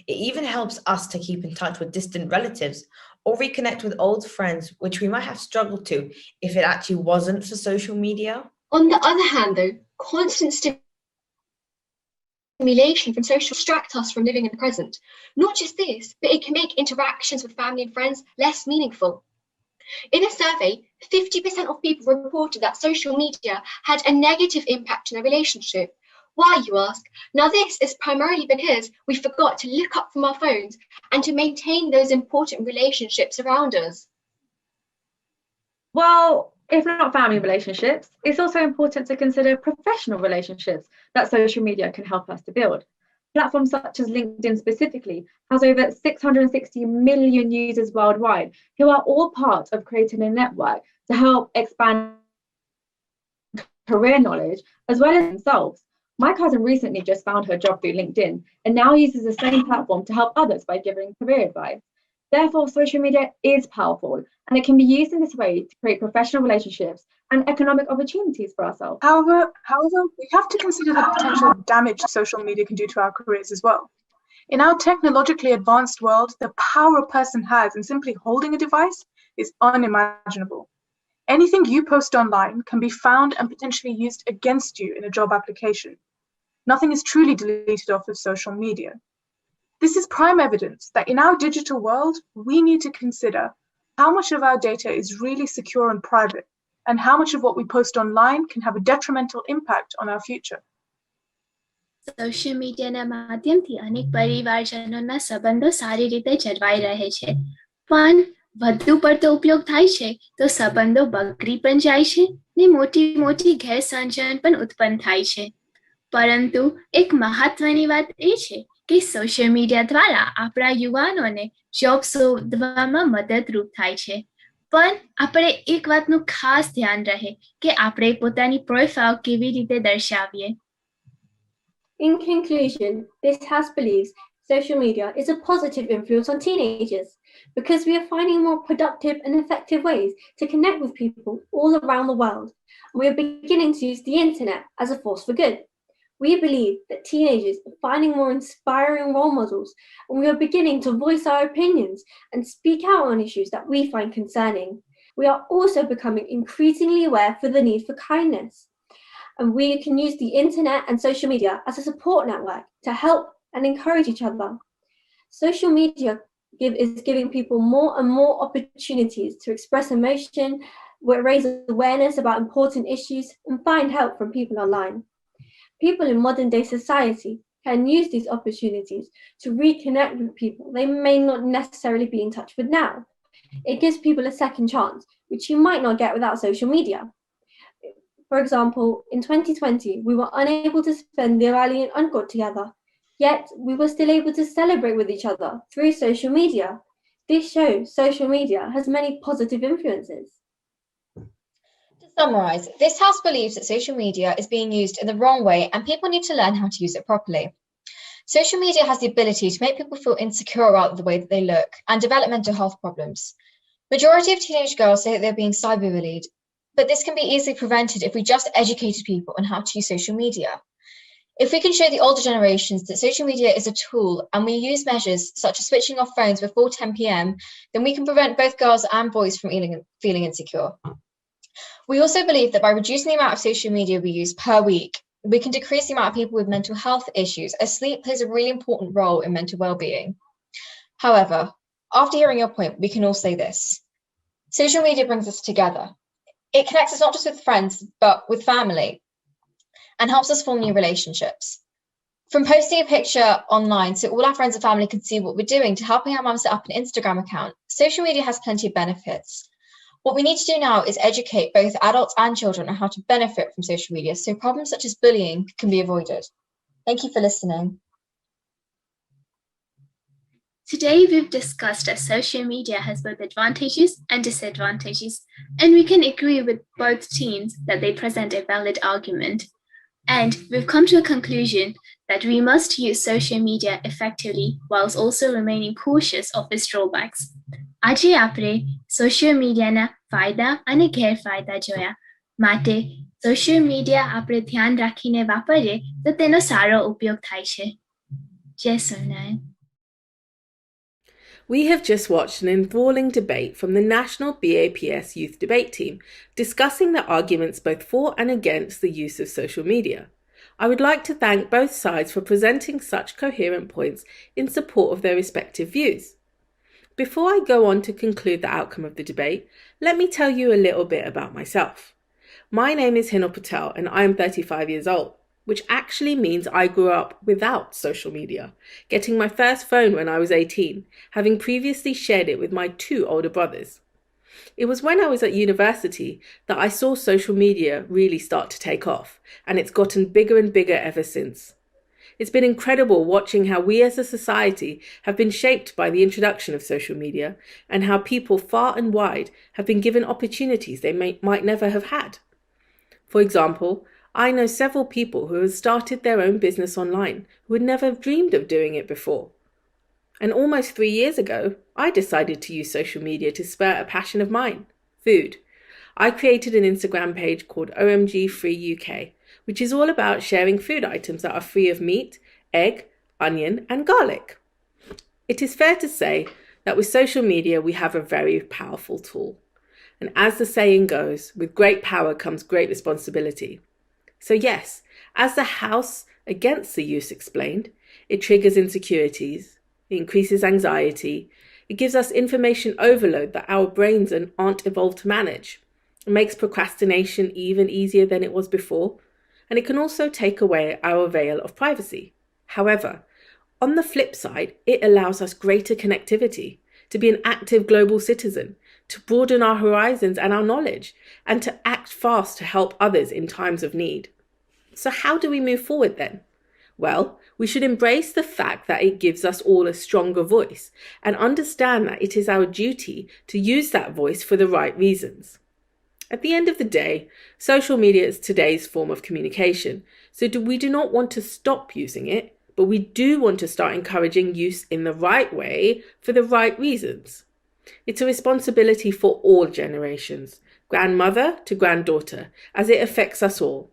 It even helps us to keep in touch with distant relatives or reconnect with old friends, which we might have struggled to if it actually wasn't for social media. On the other hand, though, constant stimulation from social distract us from living in the present. Not just this, but it can make interactions with family and friends less meaningful. In a survey, 50% of people reported that social media had a negative impact on their relationship. Why, you ask? Now, this is primarily because we forgot to look up from our phones and to maintain those important relationships around us. Well, if not family relationships, it's also important to consider professional relationships that social media can help us to build. Platforms such as LinkedIn specifically has over 660 million users worldwide who are all part of creating a network to help expand career knowledge as well as themselves. My cousin recently just found her job through LinkedIn and now uses the same platform to help others by giving career advice. Therefore, social media is powerful and it can be used in this way to create professional relationships and economic opportunities for ourselves. However, we have to consider the potential damage social media can do to our careers as well. In our technologically advanced world, the power a person has in simply holding a device is unimaginable. Anything you post online can be found and potentially used against you in a job application. Nothing is truly deleted off of social media. This is prime evidence that in our digital world, we need to consider how much of our data is really secure and private, and how much of what we post online can have a detrimental impact on our future. Social મીડિયાના માધ્યમથી અનેક પરિવારજનોના સંબંધો સારી રીતે જળવાઈ રહે છે, પણ વધુ પડતો ઉપયોગ થાય છે તો સંબંધો બગડી પણ જાય છે ને મોટી મોટી ગેરસમજણ પણ ઉત્પન્ન થાય છે. પરંતુ એક મહત્વની વાત એ છે કે સોશિયલ મીડિયા દ્વારા આપણા યુવાનોને જોબ શોધવામાં મદદરૂપ થાય છે. પણ આપણે એક વાતનું ખાસ ધ્યાન રહે કે આપણે પોતાની પ્રોફાઇલ કેવી રીતે દર્શાવીએ. In conclusion, this house believes social media is a positive influence on teenagers because we are finding more productive and effective ways to connect with people all around the world. We are beginning to use the internet as a force for good. We believe that teenagers are finding more inspiring role models, and we are beginning to voice our opinions and speak out on issues that we find concerning. We are also becoming increasingly aware for the need for kindness. And we can use the internet and social media as a support network to help and encourage each other. Social media is giving people more and more opportunities to express emotion, raise awareness about important issues, and find help from people online. People in modern day society can use these opportunities to reconnect with people they may not necessarily be in touch with now. It gives people a second chance, which you might not get without social media. For example, in 2020, we were unable to spend Diwali and Ankot together, yet we were still able to celebrate with each other through social media. This shows social media has many positive influences. To summarise, this house believes that social media is being used in the wrong way and people need to learn how to use it properly. Social media has the ability to make people feel insecure about the way that they look and develop mental health problems. Majority of teenage girls say that they're being cyberbullied, but this can be easily prevented if we just educated people on how to use social media. If we can show the older generations that social media is a tool and we use measures such as switching off phones before 10 p.m, then we can prevent both girls and boys from feeling insecure. We also believe that by reducing the amount of social media we use per week, we can decrease the amount of people with mental health issues, as sleep plays a really important role in mental well-being. However, after hearing your point, we can all say this. Social media brings us together. It connects us not just with friends, but with family, and helps us form new relationships. From posting a picture online so all our friends and family can see what we're doing to helping our mum set up an Instagram account, social media has plenty of benefits. What we need to do now is educate both adults and children on how to benefit from social media so problems such as bullying can be avoided. Thank you for listening. Today we've discussed that social media has both advantages and disadvantages, and we can agree with both teams that they present a valid argument. And we've come to a conclusion that we must use social media effectively whilst also remaining cautious of its drawbacks. આજે આપણે social મીડિયાના ફાયદા અને ગેરફાયદા જોયા. માટે social media આપણે ધ્યાન રાખીને વાપરીએ તો તેનો સારો ઉપયોગ થાય છે. જય Swaminarayan. We have just watched an enthralling debate from the National BAPS Youth Debate Team, discussing the arguments both for and against the use of social media. I would like to thank both sides for presenting such coherent points in support of their respective views. Before I go on to conclude the outcome of the debate, let me tell you a little bit about myself. My name is Hinal Patel and I am 35 years old, which actually means I grew up without social media, getting my first phone when I was 18, having previously shared it with my 2 older brothers. It was when I was at university that I saw social media really start to take off, and it's gotten bigger and bigger ever since. It's been incredible watching how we as a society have been shaped by the introduction of social media and how people far and wide have been given opportunities they might never have had. For example, I know several people who have started their own business online who would never have dreamed of doing it before. And almost 3 years ago, I decided to use social media to spur a passion of mine, food. I created an Instagram page called OMG Free UK, which is all about sharing food items that are free of meat, egg, onion, and garlic. It is fair to say that with social media, we have a very powerful tool. And as the saying goes, with great power comes great responsibility. So yes, as the House Against the Use explained, it triggers insecurities, it increases anxiety, it gives us information overload that our brains aren't evolved to manage. It makes procrastination even easier than it was before, and it can also take away our veil of privacy. However, on the flip side, it allows us greater connectivity, to be an active global citizen, to broaden our horizons and our knowledge, and to act fast to help others in times of need. So how do we move forward then? Well, we should embrace the fact that it gives us all a stronger voice and understand that it is our duty to use that voice for the right reasons. At the end of the day, social media is today's form of communication, so we do not want to stop using it, but we do want to start encouraging use in the right way for the right reasons. It's a responsibility for all generations, grandmother to granddaughter, as it affects us all.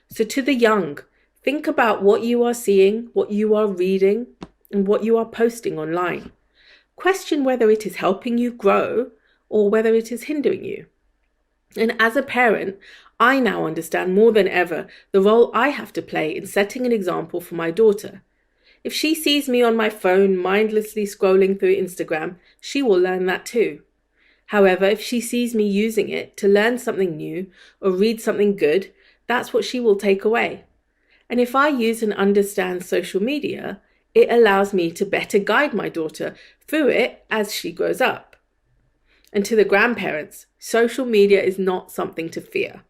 So to the young, think about what you are seeing, what you are reading, and what you are posting online. Question whether it is helping you grow or whether it is hindering you. And as a parent, I now understand more than ever the role I have to play in setting an example for my daughter. If she sees me on my phone mindlessly scrolling through Instagram, she will learn that too. However, if she sees me using it to learn something new or read something good, that's what she will take away. And if I use and understand social media, it allows me to better guide my daughter through it as she grows up. And to the grandparents, social media is not something to fear.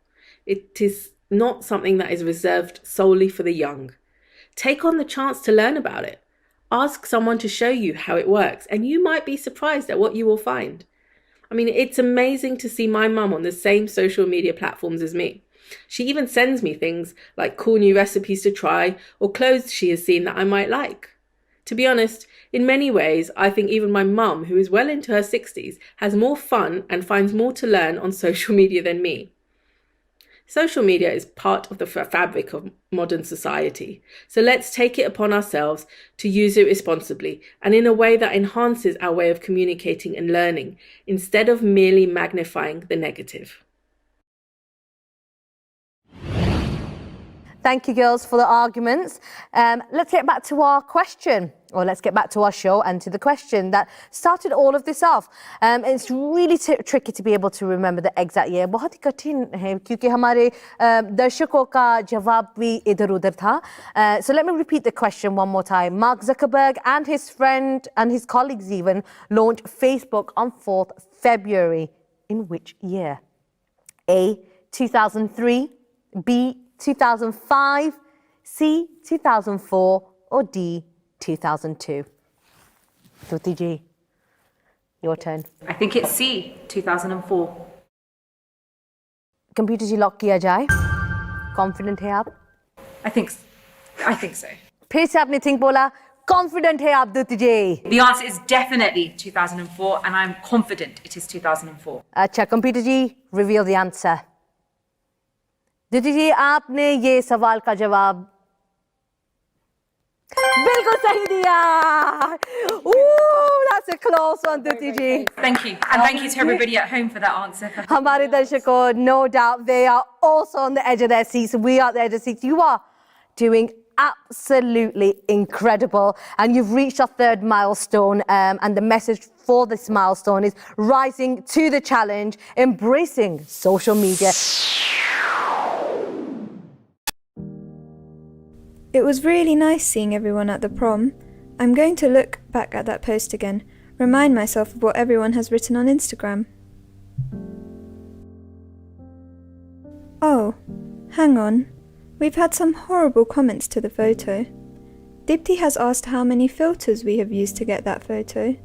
It is not something that is reserved solely for the young. Take on the chance to learn about it. Ask someone to show you how it works, and you might be surprised at what you will find. I mean, it's amazing to see my mum on the same social media platforms as me. She even sends me things like cool new recipes to try or clothes she has seen that I might like. To be honest, in many ways, I think even my mum, who is well into her 60s, has more fun and finds more to learn on social media than me. Social media is part of the fabric of modern society, so let's take it upon ourselves to use it responsibly and in a way that enhances our way of communicating and learning, instead of merely magnifying the negative. Thank you, girls, for the arguments. Let's get back to our question, or let's get back to our show and to the question that started all of this off. It's really tricky to be able to remember the exact year. बहुत ही कठिन है क्योंकि हमारे दर्शकों का जवाब भी इधर-उधर था. So let me repeat the question one more time. Mark Zuckerberg and his friend and his colleagues even launched Facebook on 4th February. In which year? A, 2003, B, 2005, C, 2004, or D, 2002? Tuti ji, your turn. I think it's C, 2004. Computer ji lock किया जाए. Confident है आप? I think so. फिर से आपने think बोला. Confident है आप Tuti ji? The answer is definitely 2004, and I'm confident it is 2004. अच्छा, computer ji, reveal the answer. Tuti ji, आपने ये सवाल का जवाब बिल्कुल सही दिया. Ooh, that's a close one, Tuti ji. Thank you, and thank you to everybody at home for that answer. हमारे दर्शकों, no doubt they are also on the edge of their seats. We are at the edge of the seats. You are doing absolutely incredible. And you've reached our third milestone, and the message for this milestone is rising to the challenge, embracing social media. It was really nice seeing everyone at the prom. I'm going to look back at that post again, remind myself of what everyone has written on Instagram. Oh, hang on. We've had some horrible comments to the photo. Dipti has asked how many filters we have used to get that photo.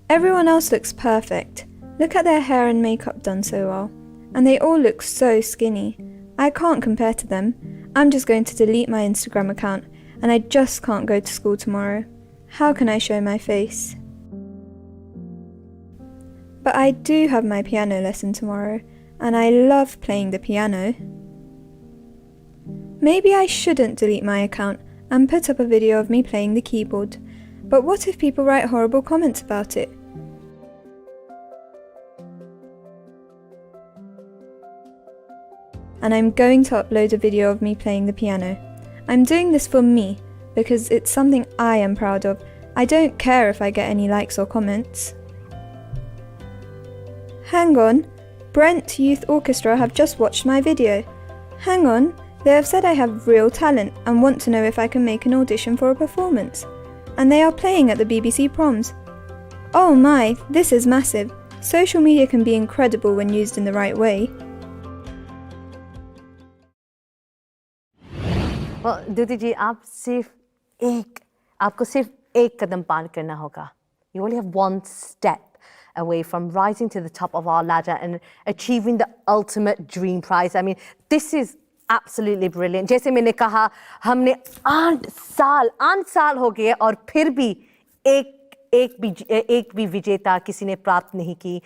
Everyone else looks perfect. Look at their hair and makeup done so well. And they all look so skinny. I can't compare to them. I'm just going to delete my Instagram account, and I just can't go to school tomorrow. How can I show my face? But I do have my piano lesson tomorrow, and I love playing the piano. Maybe I shouldn't delete my account and put up a video of me playing the keyboard. But what if people write horrible comments about it? And I'm going to upload a video of me playing the piano. I'm doing this for me, because it's something I am proud of. I don't care if I get any likes or comments. Hang on, Brent Youth Orchestra have just watched my video. Hang on, they have said I have real talent and want to know if I can make an audition for a performance. And they are playing at the BBC Proms. Oh my, this is massive. Social media can be incredible when used in the right way. Well, Duti ji, आपको सिर्फ एक कदम पार करना होगा. You only have one step away from rising to the top of our ladder and achieving the ultimate dream prize. I mean, this is absolutely brilliant. जैसे मैंने कहा, हमने 8 साल हो गए और फिर भी एक भी विजेता किसी ने प्राप्त नहीं की.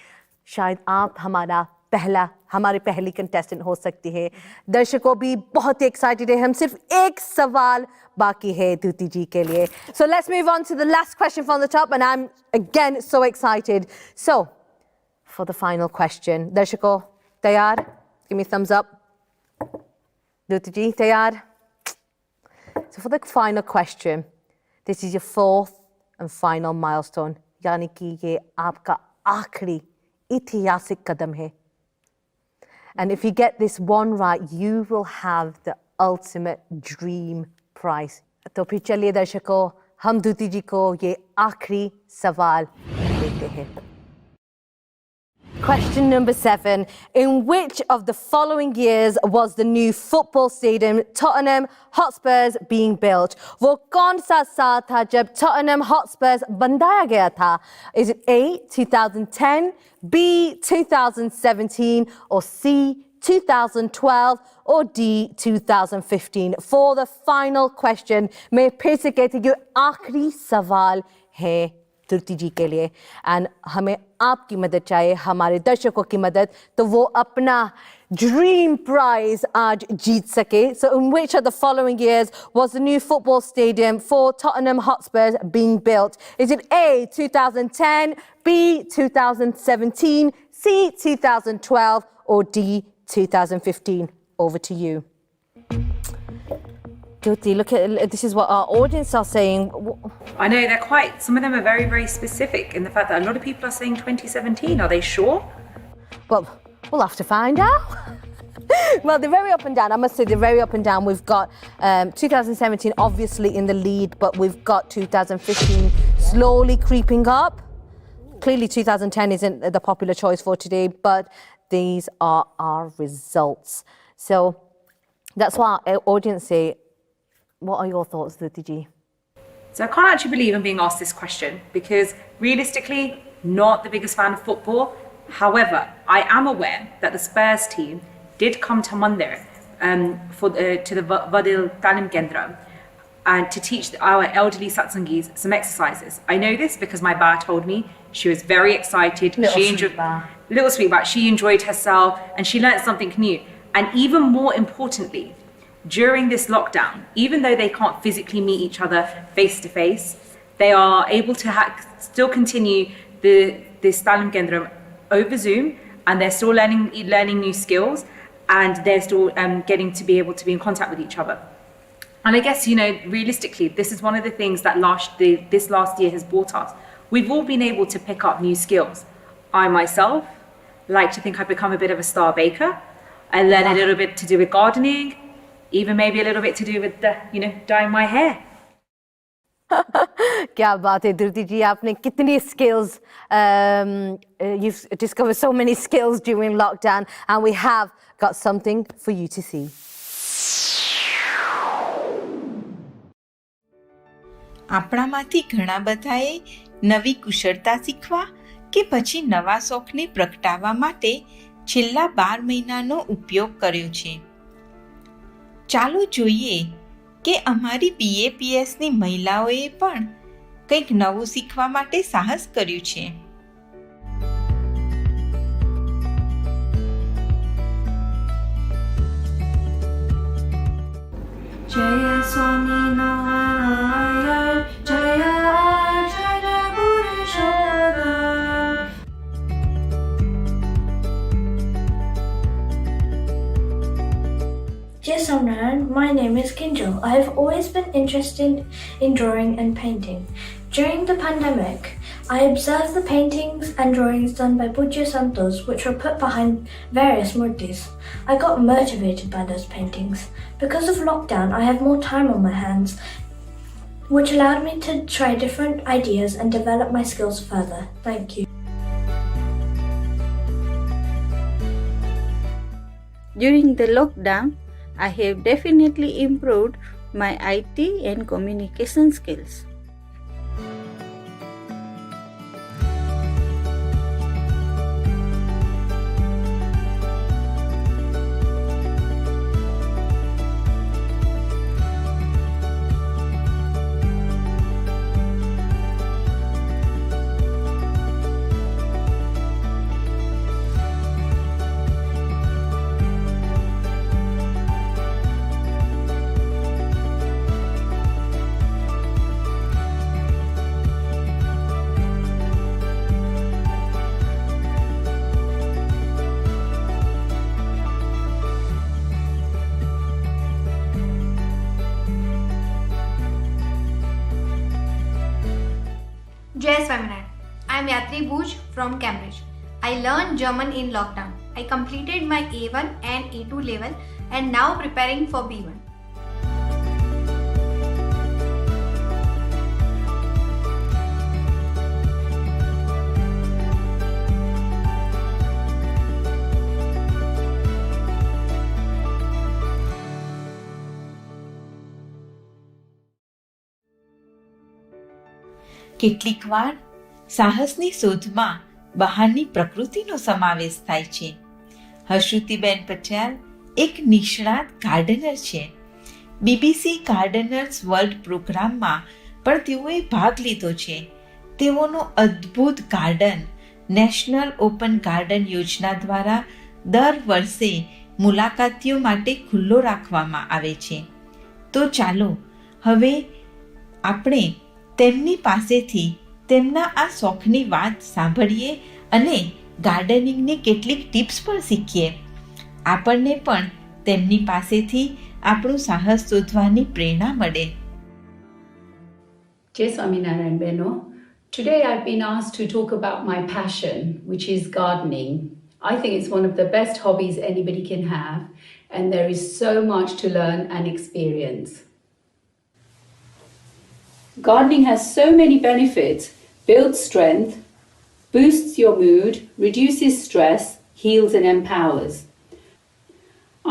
शायद आप हमारे पहली कंटेस्टेंट हो सकती है. दर्शकों भी बहुत एक्साइटेड है. हम सिर्फ एक सवाल बाकी है द्युति जी के लिए. So let's move on to the last question from the top, and I'm again so excited. So for the final question, दर्शकों तैयार? Give me a thumbs up. द्युति जी तैयार? So for the final question, this is your 4th and final milestone. यानी कि ये आपका आखिरी ऐतिहासिक कदम है. And if you get this one right, you will have the ultimate dream prize. तो फिर चलिए दर्शकों, हम द्युति जी को ये आखिरी सवाल देते हैं. Question number 7. In which of the following years was the new football stadium Tottenham Hotspurs being built? वो कौन सा साल था जब Tottenham Hotspurs बनाया गया था? Is it A, 2010, B, 2017, or C, 2012, or D, 2015? For the final question, मैं फिर से कहती हूँ, आखिरी सवाल है द्युति जी के लिए, एंड हमें आपकी मदद चाहिए, हमारे दर्शकों की मदद, तो वो अपना ड्रीम प्राइज आज जीत सके. So in which of the following years was the new football stadium for Tottenham Hotspurs being built? Is it A, 2010, B, 2017, C, 2012, or D, 2015? Over to you. Guilty. Look at this is what our audience are saying. I know some of them are very, very specific in the fact that a lot of people are saying 2017. Are they sure? Well, we'll have to find out. Well, they're very up and down. I must say they're very up and down. We've got 2017 obviously in the lead, but we've got 2015 slowly creeping up. Clearly 2010 isn't the popular choice for today, but these are our results. So that's why our audience say, what are your thoughts, Dhruti ji? So I can't actually believe I'm being asked this question because realistically, not the biggest fan of football. However, I am aware that the Spurs team did come to Mandir to the Vadil Talim Kendra and to teach our elderly satsangis some exercises. I know this because my ba told me. She was very excited. Little sweet ba. She enjoyed herself and she learned something new. And even more importantly, during this lockdown, even though they can't physically meet each other face to face, they are able to still continue this Talim Kendram over Zoom, and they're still learning new skills. and they're still getting to be able to be in contact with each other. And I guess, realistically, this is one of the things that this last year has brought us. We've all been able to pick up new skills. I myself like to think I've become a bit of a star baker. I learned a little bit to do with gardening, even maybe a little bit to do with dyeing my hair. क्या बात है धृति जी, आपने कितनी skills, you've discovered so many skills during lockdown, and we have got something for you to see. આપણામાંથી ઘણા બધાએ નવી કુશળતા શીખવા કે પછી નવા શોખને પ્રગટાવવા માટે છેલ્લા 12 મહિનાનો ઉપયોગ કર્યો છે. ચાલો જોઈએ કે અમારી BAPSની મહિલાઓએ પણ કંઈક નવું શીખવા માટે સાહસ કર્યું છે. જય સ્વામિનારાયણ જય Acharya Purushottam. Jai Swaminarayan, my name is Kinjal. I have always been interested in drawing and painting. During the pandemic, I observed the paintings and drawings done by Pujya Santos, which were put behind various murtis. I got motivated by those paintings. Because of lockdown, I have more time on my hands, which allowed me to try different ideas and develop my skills further. Thank you. During the lockdown, I have definitely improved my IT and communication skills. Jai Swaminarayan. I am Yatri Bhuj from Cambridge. I learned German in lockdown. I completed my A1 and A2 level and now preparing for B1. કેટલીક વાર સાહસની શોધમાં બહારની પ્રકૃતિનો સમાવેશ થાય છે. હર્ષુતિબેન પટેલ એક નિષ્ણાત ગાર્ડનર છે. BBC ગાર્ડનર્સ વર્લ્ડ પ્રોગ્રામમાં પણ તેઓએ ભાગ લીધો છે. તેઓનો અદ્ભુત ગાર્ડન નેશનલ ઓપન ગાર્ડન યોજના દ્વારા દર વર્ષે મુલાકાતીઓ માટે ખુલ્લો રાખવામાં આવે છે. તો ચાલો હવે આપણે તેમની પાસેથી તેમના આ શોખની વાત સાંભળીએ અને ગાર્ડનિંગની કેટલીક ટિપ્સ પણ શીખીએ. આપણને પણ તેમની પાસેથી આપણું સાહસ શોધવાની પ્રેરણા મળે. Jai Swaminarayan Beno. Today I've been asked to talk about my passion, which is gardening. I think it's one of the best hobbies anybody can have, and there is so much to learn and experience. Gardening has so many benefits: builds strength, boosts your mood, reduces stress, heals and empowers.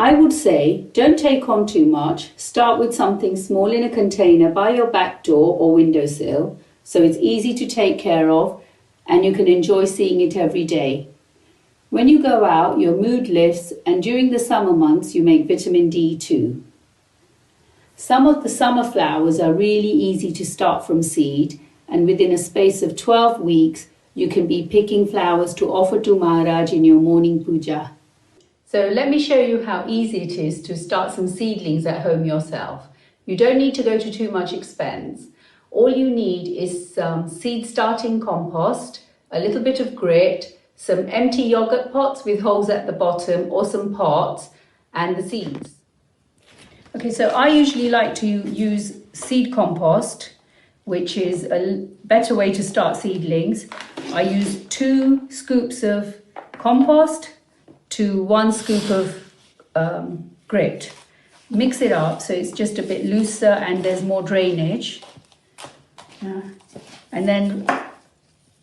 I would say don't take on too much. Start with something small in a container by your back door or windowsill, so it's easy to take care of and you can enjoy seeing it every day. When you go out, your mood lifts, and during the summer months you make vitamin D too. Some of the summer flowers are really easy to start from seed, and within a space of 12 weeks, you can be picking flowers to offer to Maharaj in your morning puja. So let me show you how easy it is to start some seedlings at home yourself. You don't need to go to too much expense. All you need is some seed starting compost, a little bit of grit, some empty yogurt pots with holes at the bottom or some pots, and the seeds. Okay, so I usually like to use seed compost, which is a better way to start seedlings. I use 2 scoops of compost to 1 scoop of grit. Mix it up so it's just a bit looser and there's more drainage. And then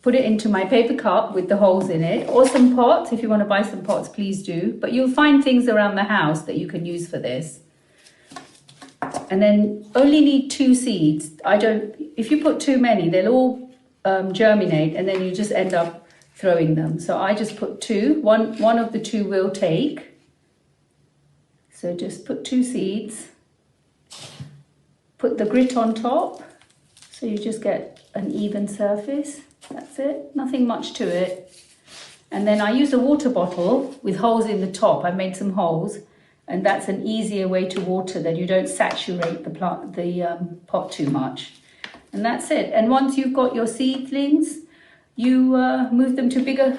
put it into my paper cup with the holes in it, or some pots. If you want to buy some pots, please do. But you'll find things around the house that you can use for this. And then only need 2 seeds. If you put too many, they'll all germinate and then you just end up throwing them. So I just put 2. One of the 2 will take. So just put 2 seeds. Put the grit on top. So you just get an even surface. That's it. Nothing much to it. And then I use a water bottle with holes in the top. I made some holes. And that's an easier way to water, that you don't saturate the pot too much. And that's it. And once you've got your seedlings, you move them to bigger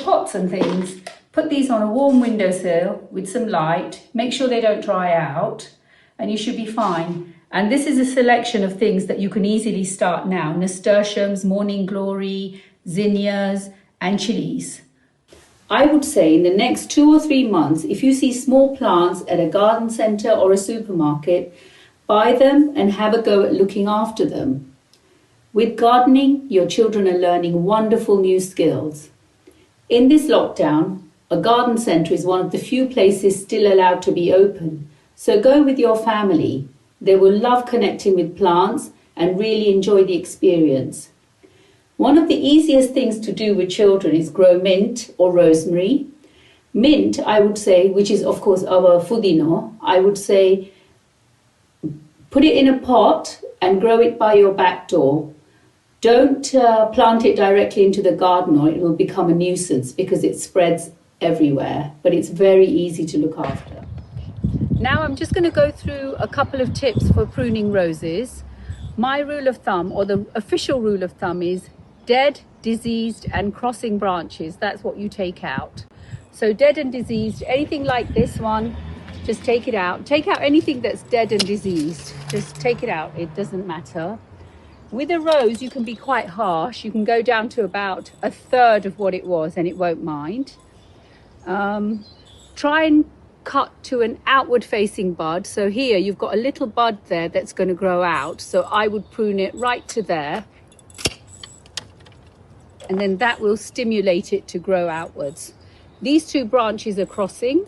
pots and things. Put these on a warm windowsill with some light. Make sure they don't dry out, and you should be fine. And this is a selection of things that you can easily start now. Nasturtiums, morning glory, zinnias, and chilies. I would say in the next 2 or 3 months, if you see small plants at a garden centre or a supermarket, buy them and have a go at looking after them. With gardening, your children are learning wonderful new skills. In this lockdown, a garden centre is one of the few places still allowed to be open. So go with your family. They will love connecting with plants and really enjoy the experience. One of the easiest things to do with children is grow mint or rosemary. Mint, I would say, which is of course our fudino, I would say put it in a pot and grow it by your back door. Don't plant it directly into the garden or it will become a nuisance because it spreads everywhere, but it's very easy to look after. Now I'm just going to go through a couple of tips for pruning roses. My rule of thumb, or the official rule of thumb, is dead, diseased and crossing branches. That's what you take out. So dead and diseased, anything like this one, just take it out. Take out anything that's dead and diseased. Just take it out, it doesn't matter. With a rose, you can be quite harsh. You can go down to about 1/3 of what it was and it won't mind. Try and cut to an outward facing bud. So here you've got a little bud there that's going to grow out. So I would prune it right to there. And then that will stimulate it to grow outwards. These 2 branches are crossing.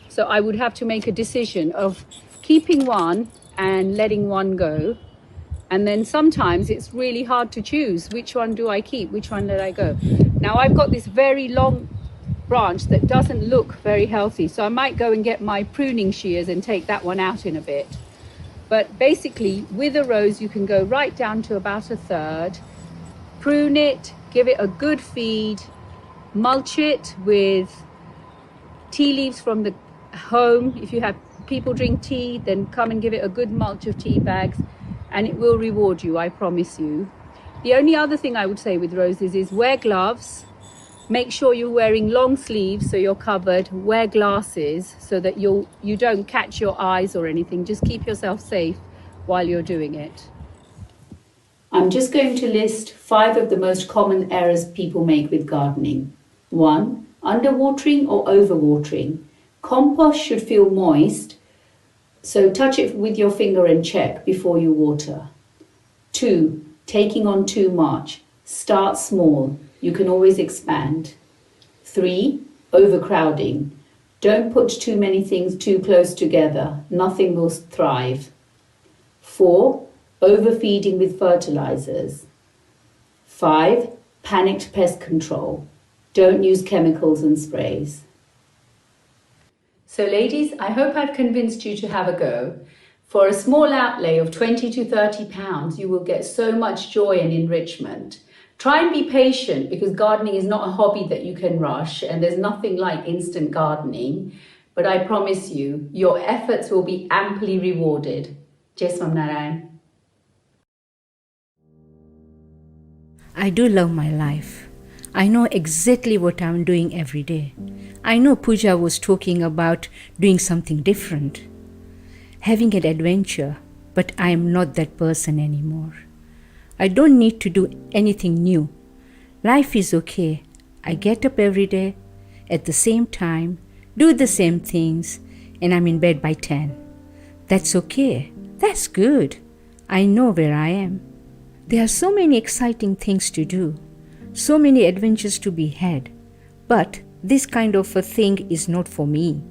So I would have to make a decision of keeping one and letting one go. And then sometimes it's really hard to choose. Which one do I keep? Which one let I go? Now I've got this very long branch that doesn't look very healthy. So I might go and get my pruning shears and take that one out in a bit. But basically with a rose, you can go right down to about 1/3. Prune it, give it a good feed, mulch it with tea leaves from the home. If you have people drink tea, then come and give it a good mulch of tea bags and it will reward you, I promise you. The only other thing I would say with roses is wear gloves. Make sure you're wearing long sleeves so you're covered. Wear glasses so that you don't catch your eyes or anything. Just keep yourself safe while you're doing it. I'm just going to list 5 of the most common errors people make with gardening. 1. Underwatering or overwatering. Compost should feel moist, so touch it with your finger and check before you water. 2. Taking on too much. Start small. You can always expand. 3. Overcrowding. Don't put too many things too close together. Nothing will thrive. 4. Overfeeding with fertilizers. 5. Panicked pest control. Don't use chemicals and sprays. So ladies, I hope I've convinced you to have a go. For a small outlay of 20 to 30 pounds, you will get so much joy and enrichment. Try and be patient because gardening is not a hobby that you can rush and there's nothing like instant gardening. But I promise you, your efforts will be amply rewarded. Jai Swaminarayan. I do love my life. I know exactly what I'm doing every day. I know Pooja was talking about doing something different, having an adventure, but I am not that person anymore. I don't need to do anything new. Life is okay. I get up every day at the same time, do the same things, and I'm in bed by 10. That's okay. That's good. I know where I am. There are so many exciting things to do, so many adventures to be had, but this kind of a thing is not for me.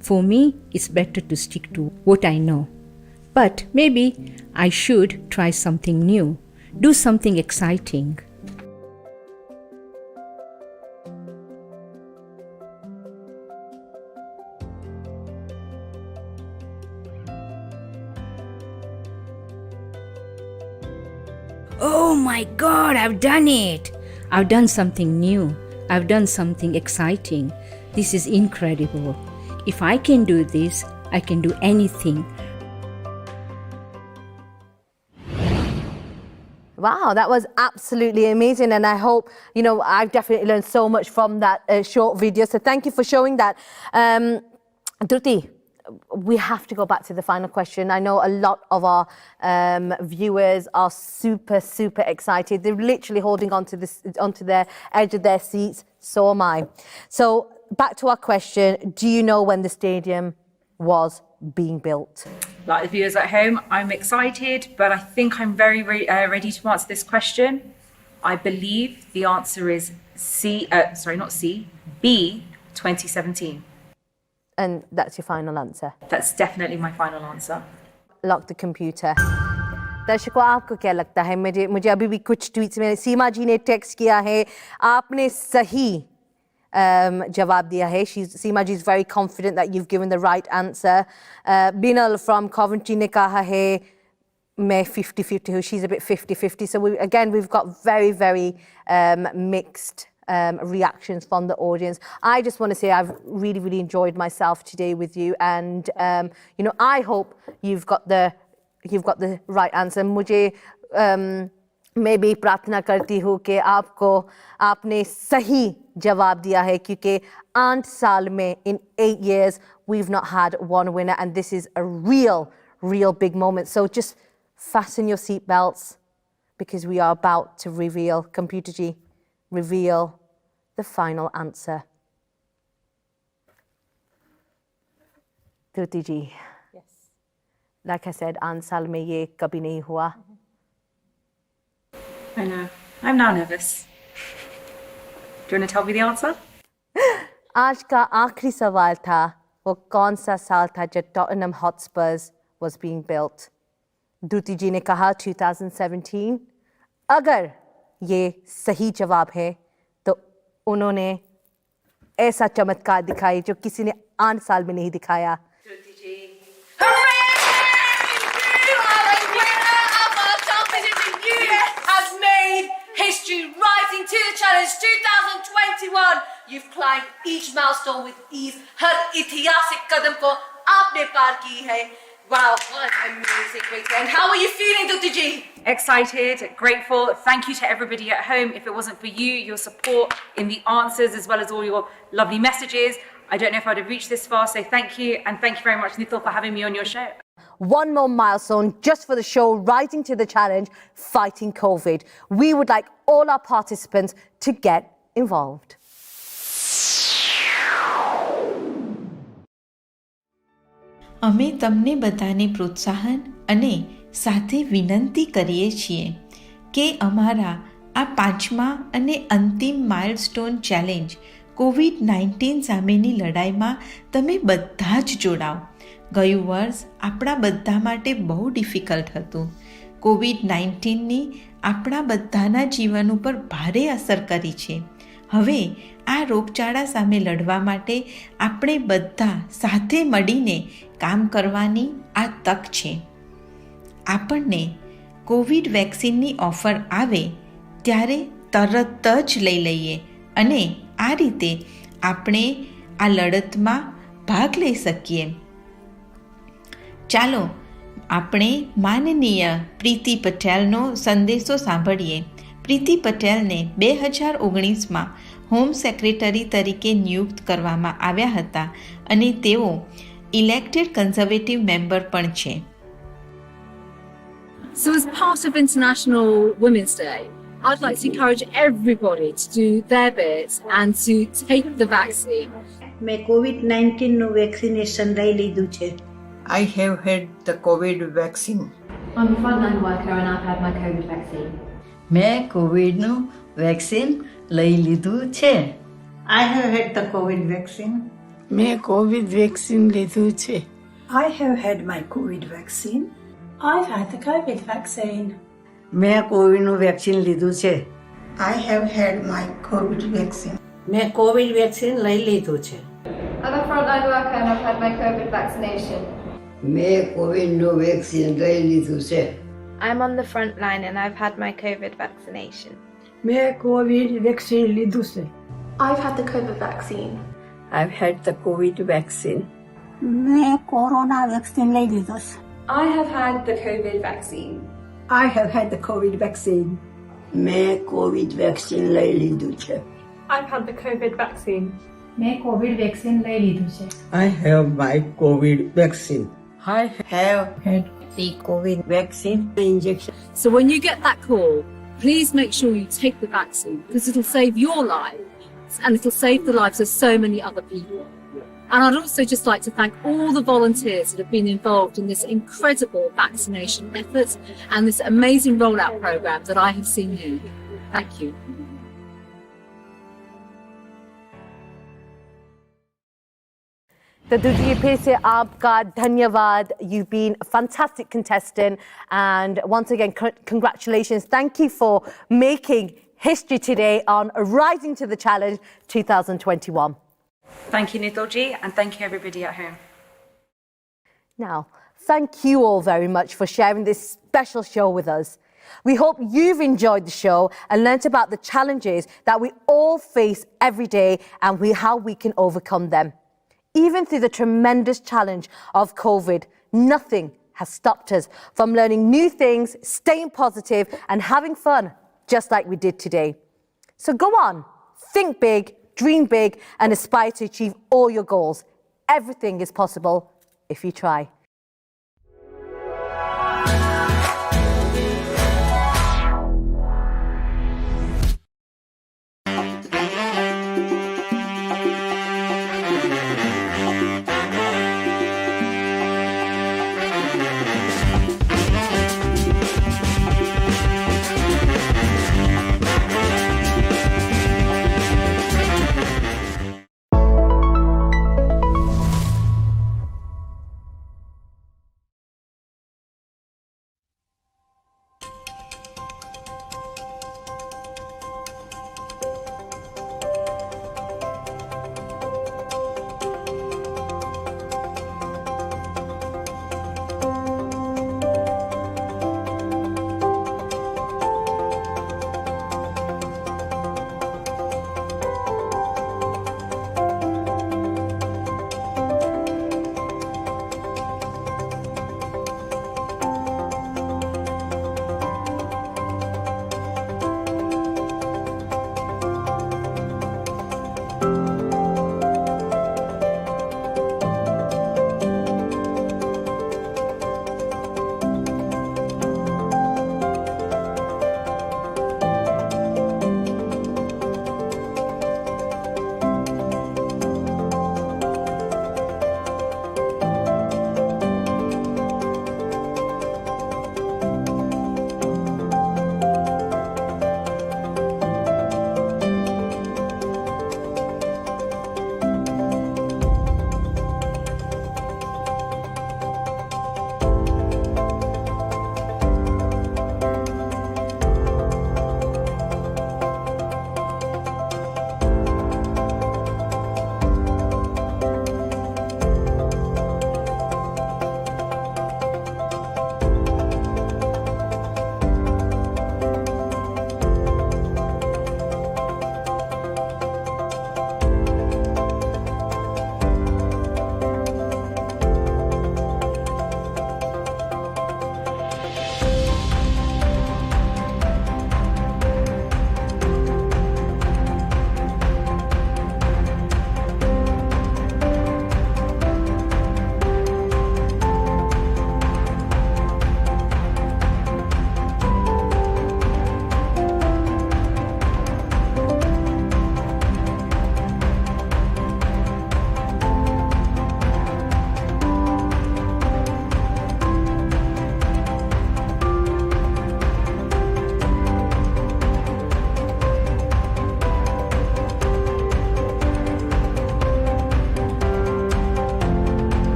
For me, it's better to stick to what I know. But maybe I should try something new, do something exciting. Oh my God, I've done it! I've done something new. I've done something exciting. This is incredible. If I can do this, I can do anything. Wow, that was absolutely amazing. And I hope, I've definitely learned so much from that short video. So thank you for showing that. Dhruti, we have to go back to the final question. I know a lot of our viewers are super, super excited. They're literally holding onto the edge of their seats. So am I. So back to our question. Do you know when the stadium was being built? Like the viewers at home, I'm excited, but I think I'm very ready to answer this question. I believe the answer is B, 2017. And that's your final answer? That's definitely my final answer. Lock the computer. दर्शकों, आपको क्या लगता है? मुझे अभी भी कुछ tweets में सीमा जी ने टेक्स्ट किया है, आपने सही जवाब दिया है. Seema ji is very confident that you've given the right answer. Binal from Coventry ने कहा है मैं 50-50 हूँ. She's a bit 50-50. So we've got very, very mixed reactions from the audience. I just want to say I've really, really enjoyed myself today with you, and I hope you've got the right answer. मुझे मैं भी प्रार्थना करती हूँ कि आपने सही जवाब दिया है, क्योंकि 8 साल में, in 8 years, we've not had one winner, and this is a real big moment. So just fasten your seat belts, because we are about to reveal, Computer G, reveal the final answer. Dhruti ji. Yes. Like I said, 8 साल में ये कभी नहीं हुआ. I know. I'm now nervous. Do you want to tell me the answer? आज का आखिरी सवाल था, वो कौन सा साल था जब Tottenham Hotspurs was being built? Dhruti ji ने कहा 2017. अगर ये सही जवाब है तो उन्होंने ऐसा चमत्कार दिखाई जो किसी ने 8 साल में नहीं दिखाया. Dhruti ji. Hooray! You are a winner of our competition. You have made history, rising to the challenge 2021. You've climbed each milestone with ease. हर ऐतिहासिक कदम को आपने पार की है. Wow, what an amazing way to end. How are you feeling, Dhruti ji? Excited, grateful. Thank you to everybody at home. If it wasn't for you, your support in the answers, as well as all your lovely messages, I don't know if I'd have reached this far. So thank you. And thank you very much, Nithal, for having me on your show. One more milestone just for the show, rising to the challenge, fighting COVID. We would like all our participants to get involved. અમે તમને બધાને પ્રોત્સાહન અને સાથે વિનંતી કરીએ છીએ કે અમારા આ 5મા અને અંતિમ માઇલસ્ટોન ચેલેન્જ COVID-19 સામેની લડાઈમાં તમે બધા જ જોડાઓ. ગયું વર્ષ આપણા બધા માટે બહુ ડિફિકલ્ટ હતું. COVID-19ની આપણા બધાના જીવન ઉપર ભારે અસર કરી છે. હવે આ રોગચાળા સામે લડવા માટે આપણે બધા સાથે મળીને કામ કરવાની આ તક છે. આપણને કોવિડ વેક્સિનની ઓફર આવે ત્યારે તરત જ લઈ લઈએ અને આ રીતે આપણે આ લડતમાં ભાગ લઈ શકીએ. ચાલો આપણે માનનીય પ્રીતિ પટેલનો સંદેશો સાંભળીએ. પ્રીતિ પટેલને 2019માં હોમ સેક્રેટરી તરીકે નિયુક્ત કરવામાં આવ્યા હતા અને તેઓ ઇલેક્ટેડ કન્ઝર્વેટિવ મેમ્બર પણ છે. So as part of International Women's Day, I'd like to encourage everybody to do their bit and to take the vaccine. મેં COVID-19 વેક્સિનેશન લઈ લીધું છે. I have had the COVID vaccine. I'm a frontline worker and I've had my COVID vaccine. મેં કોવિડનું vaccine લઈ લીધું છે. I have had the COVID vaccine. મેં Covid vaccine લીધું છે. I have had my COVID vaccine. I've had the COVID vaccine. મેં કોવિડનું vaccine લીધું છે. I have had my COVID vaccine. મેં કોવિડ વેક્સિન લઈ લીધું છે. I'm a frontline worker and I've had my COVID vaccination. મેં કોવિડનું વેક્સિન લઈ લીધું છે. I'm on the front line and I've had my COVID vaccination. મેં કોવિડ વેક્સિન લીધું છે. I've had the COVID vaccine. I've had the COVID vaccine. મેં corona vaccine લઈ લીધો છે. I have had the COVID vaccine. I have had the COVID vaccine. મેં Covid vaccine લઈ લીધું છે. I've had the COVID vaccine. મેં Covid vaccine લઈ લીધું છે. I have my COVID vaccine. I have had the COVID vaccine injection. So when you get that call, please make sure you take the vaccine because it'll save your life and it'll save the lives of so many other people. And I'd also just like to thank all the volunteers that have been involved in this incredible vaccination effort and this amazing rollout program that I have seen you. Thank you. तो दूसरी पे से आपका धन्यवाद. You've been a fantastic contestant and once again congratulations. Thank you for making history today on Rising to the Challenge 2021. Thank you, Nithalji, and thank you everybody at home. Now, thank you all very much for sharing this special show with us. We hope you've enjoyed the show and learnt about the challenges that we all face every day and how we can overcome them. Even through the tremendous challenge of COVID, nothing has stopped us from learning new things, staying positive and having fun, just like we did today. So go on, think big, dream big and aspire to achieve all your goals. Everything is possible if you try.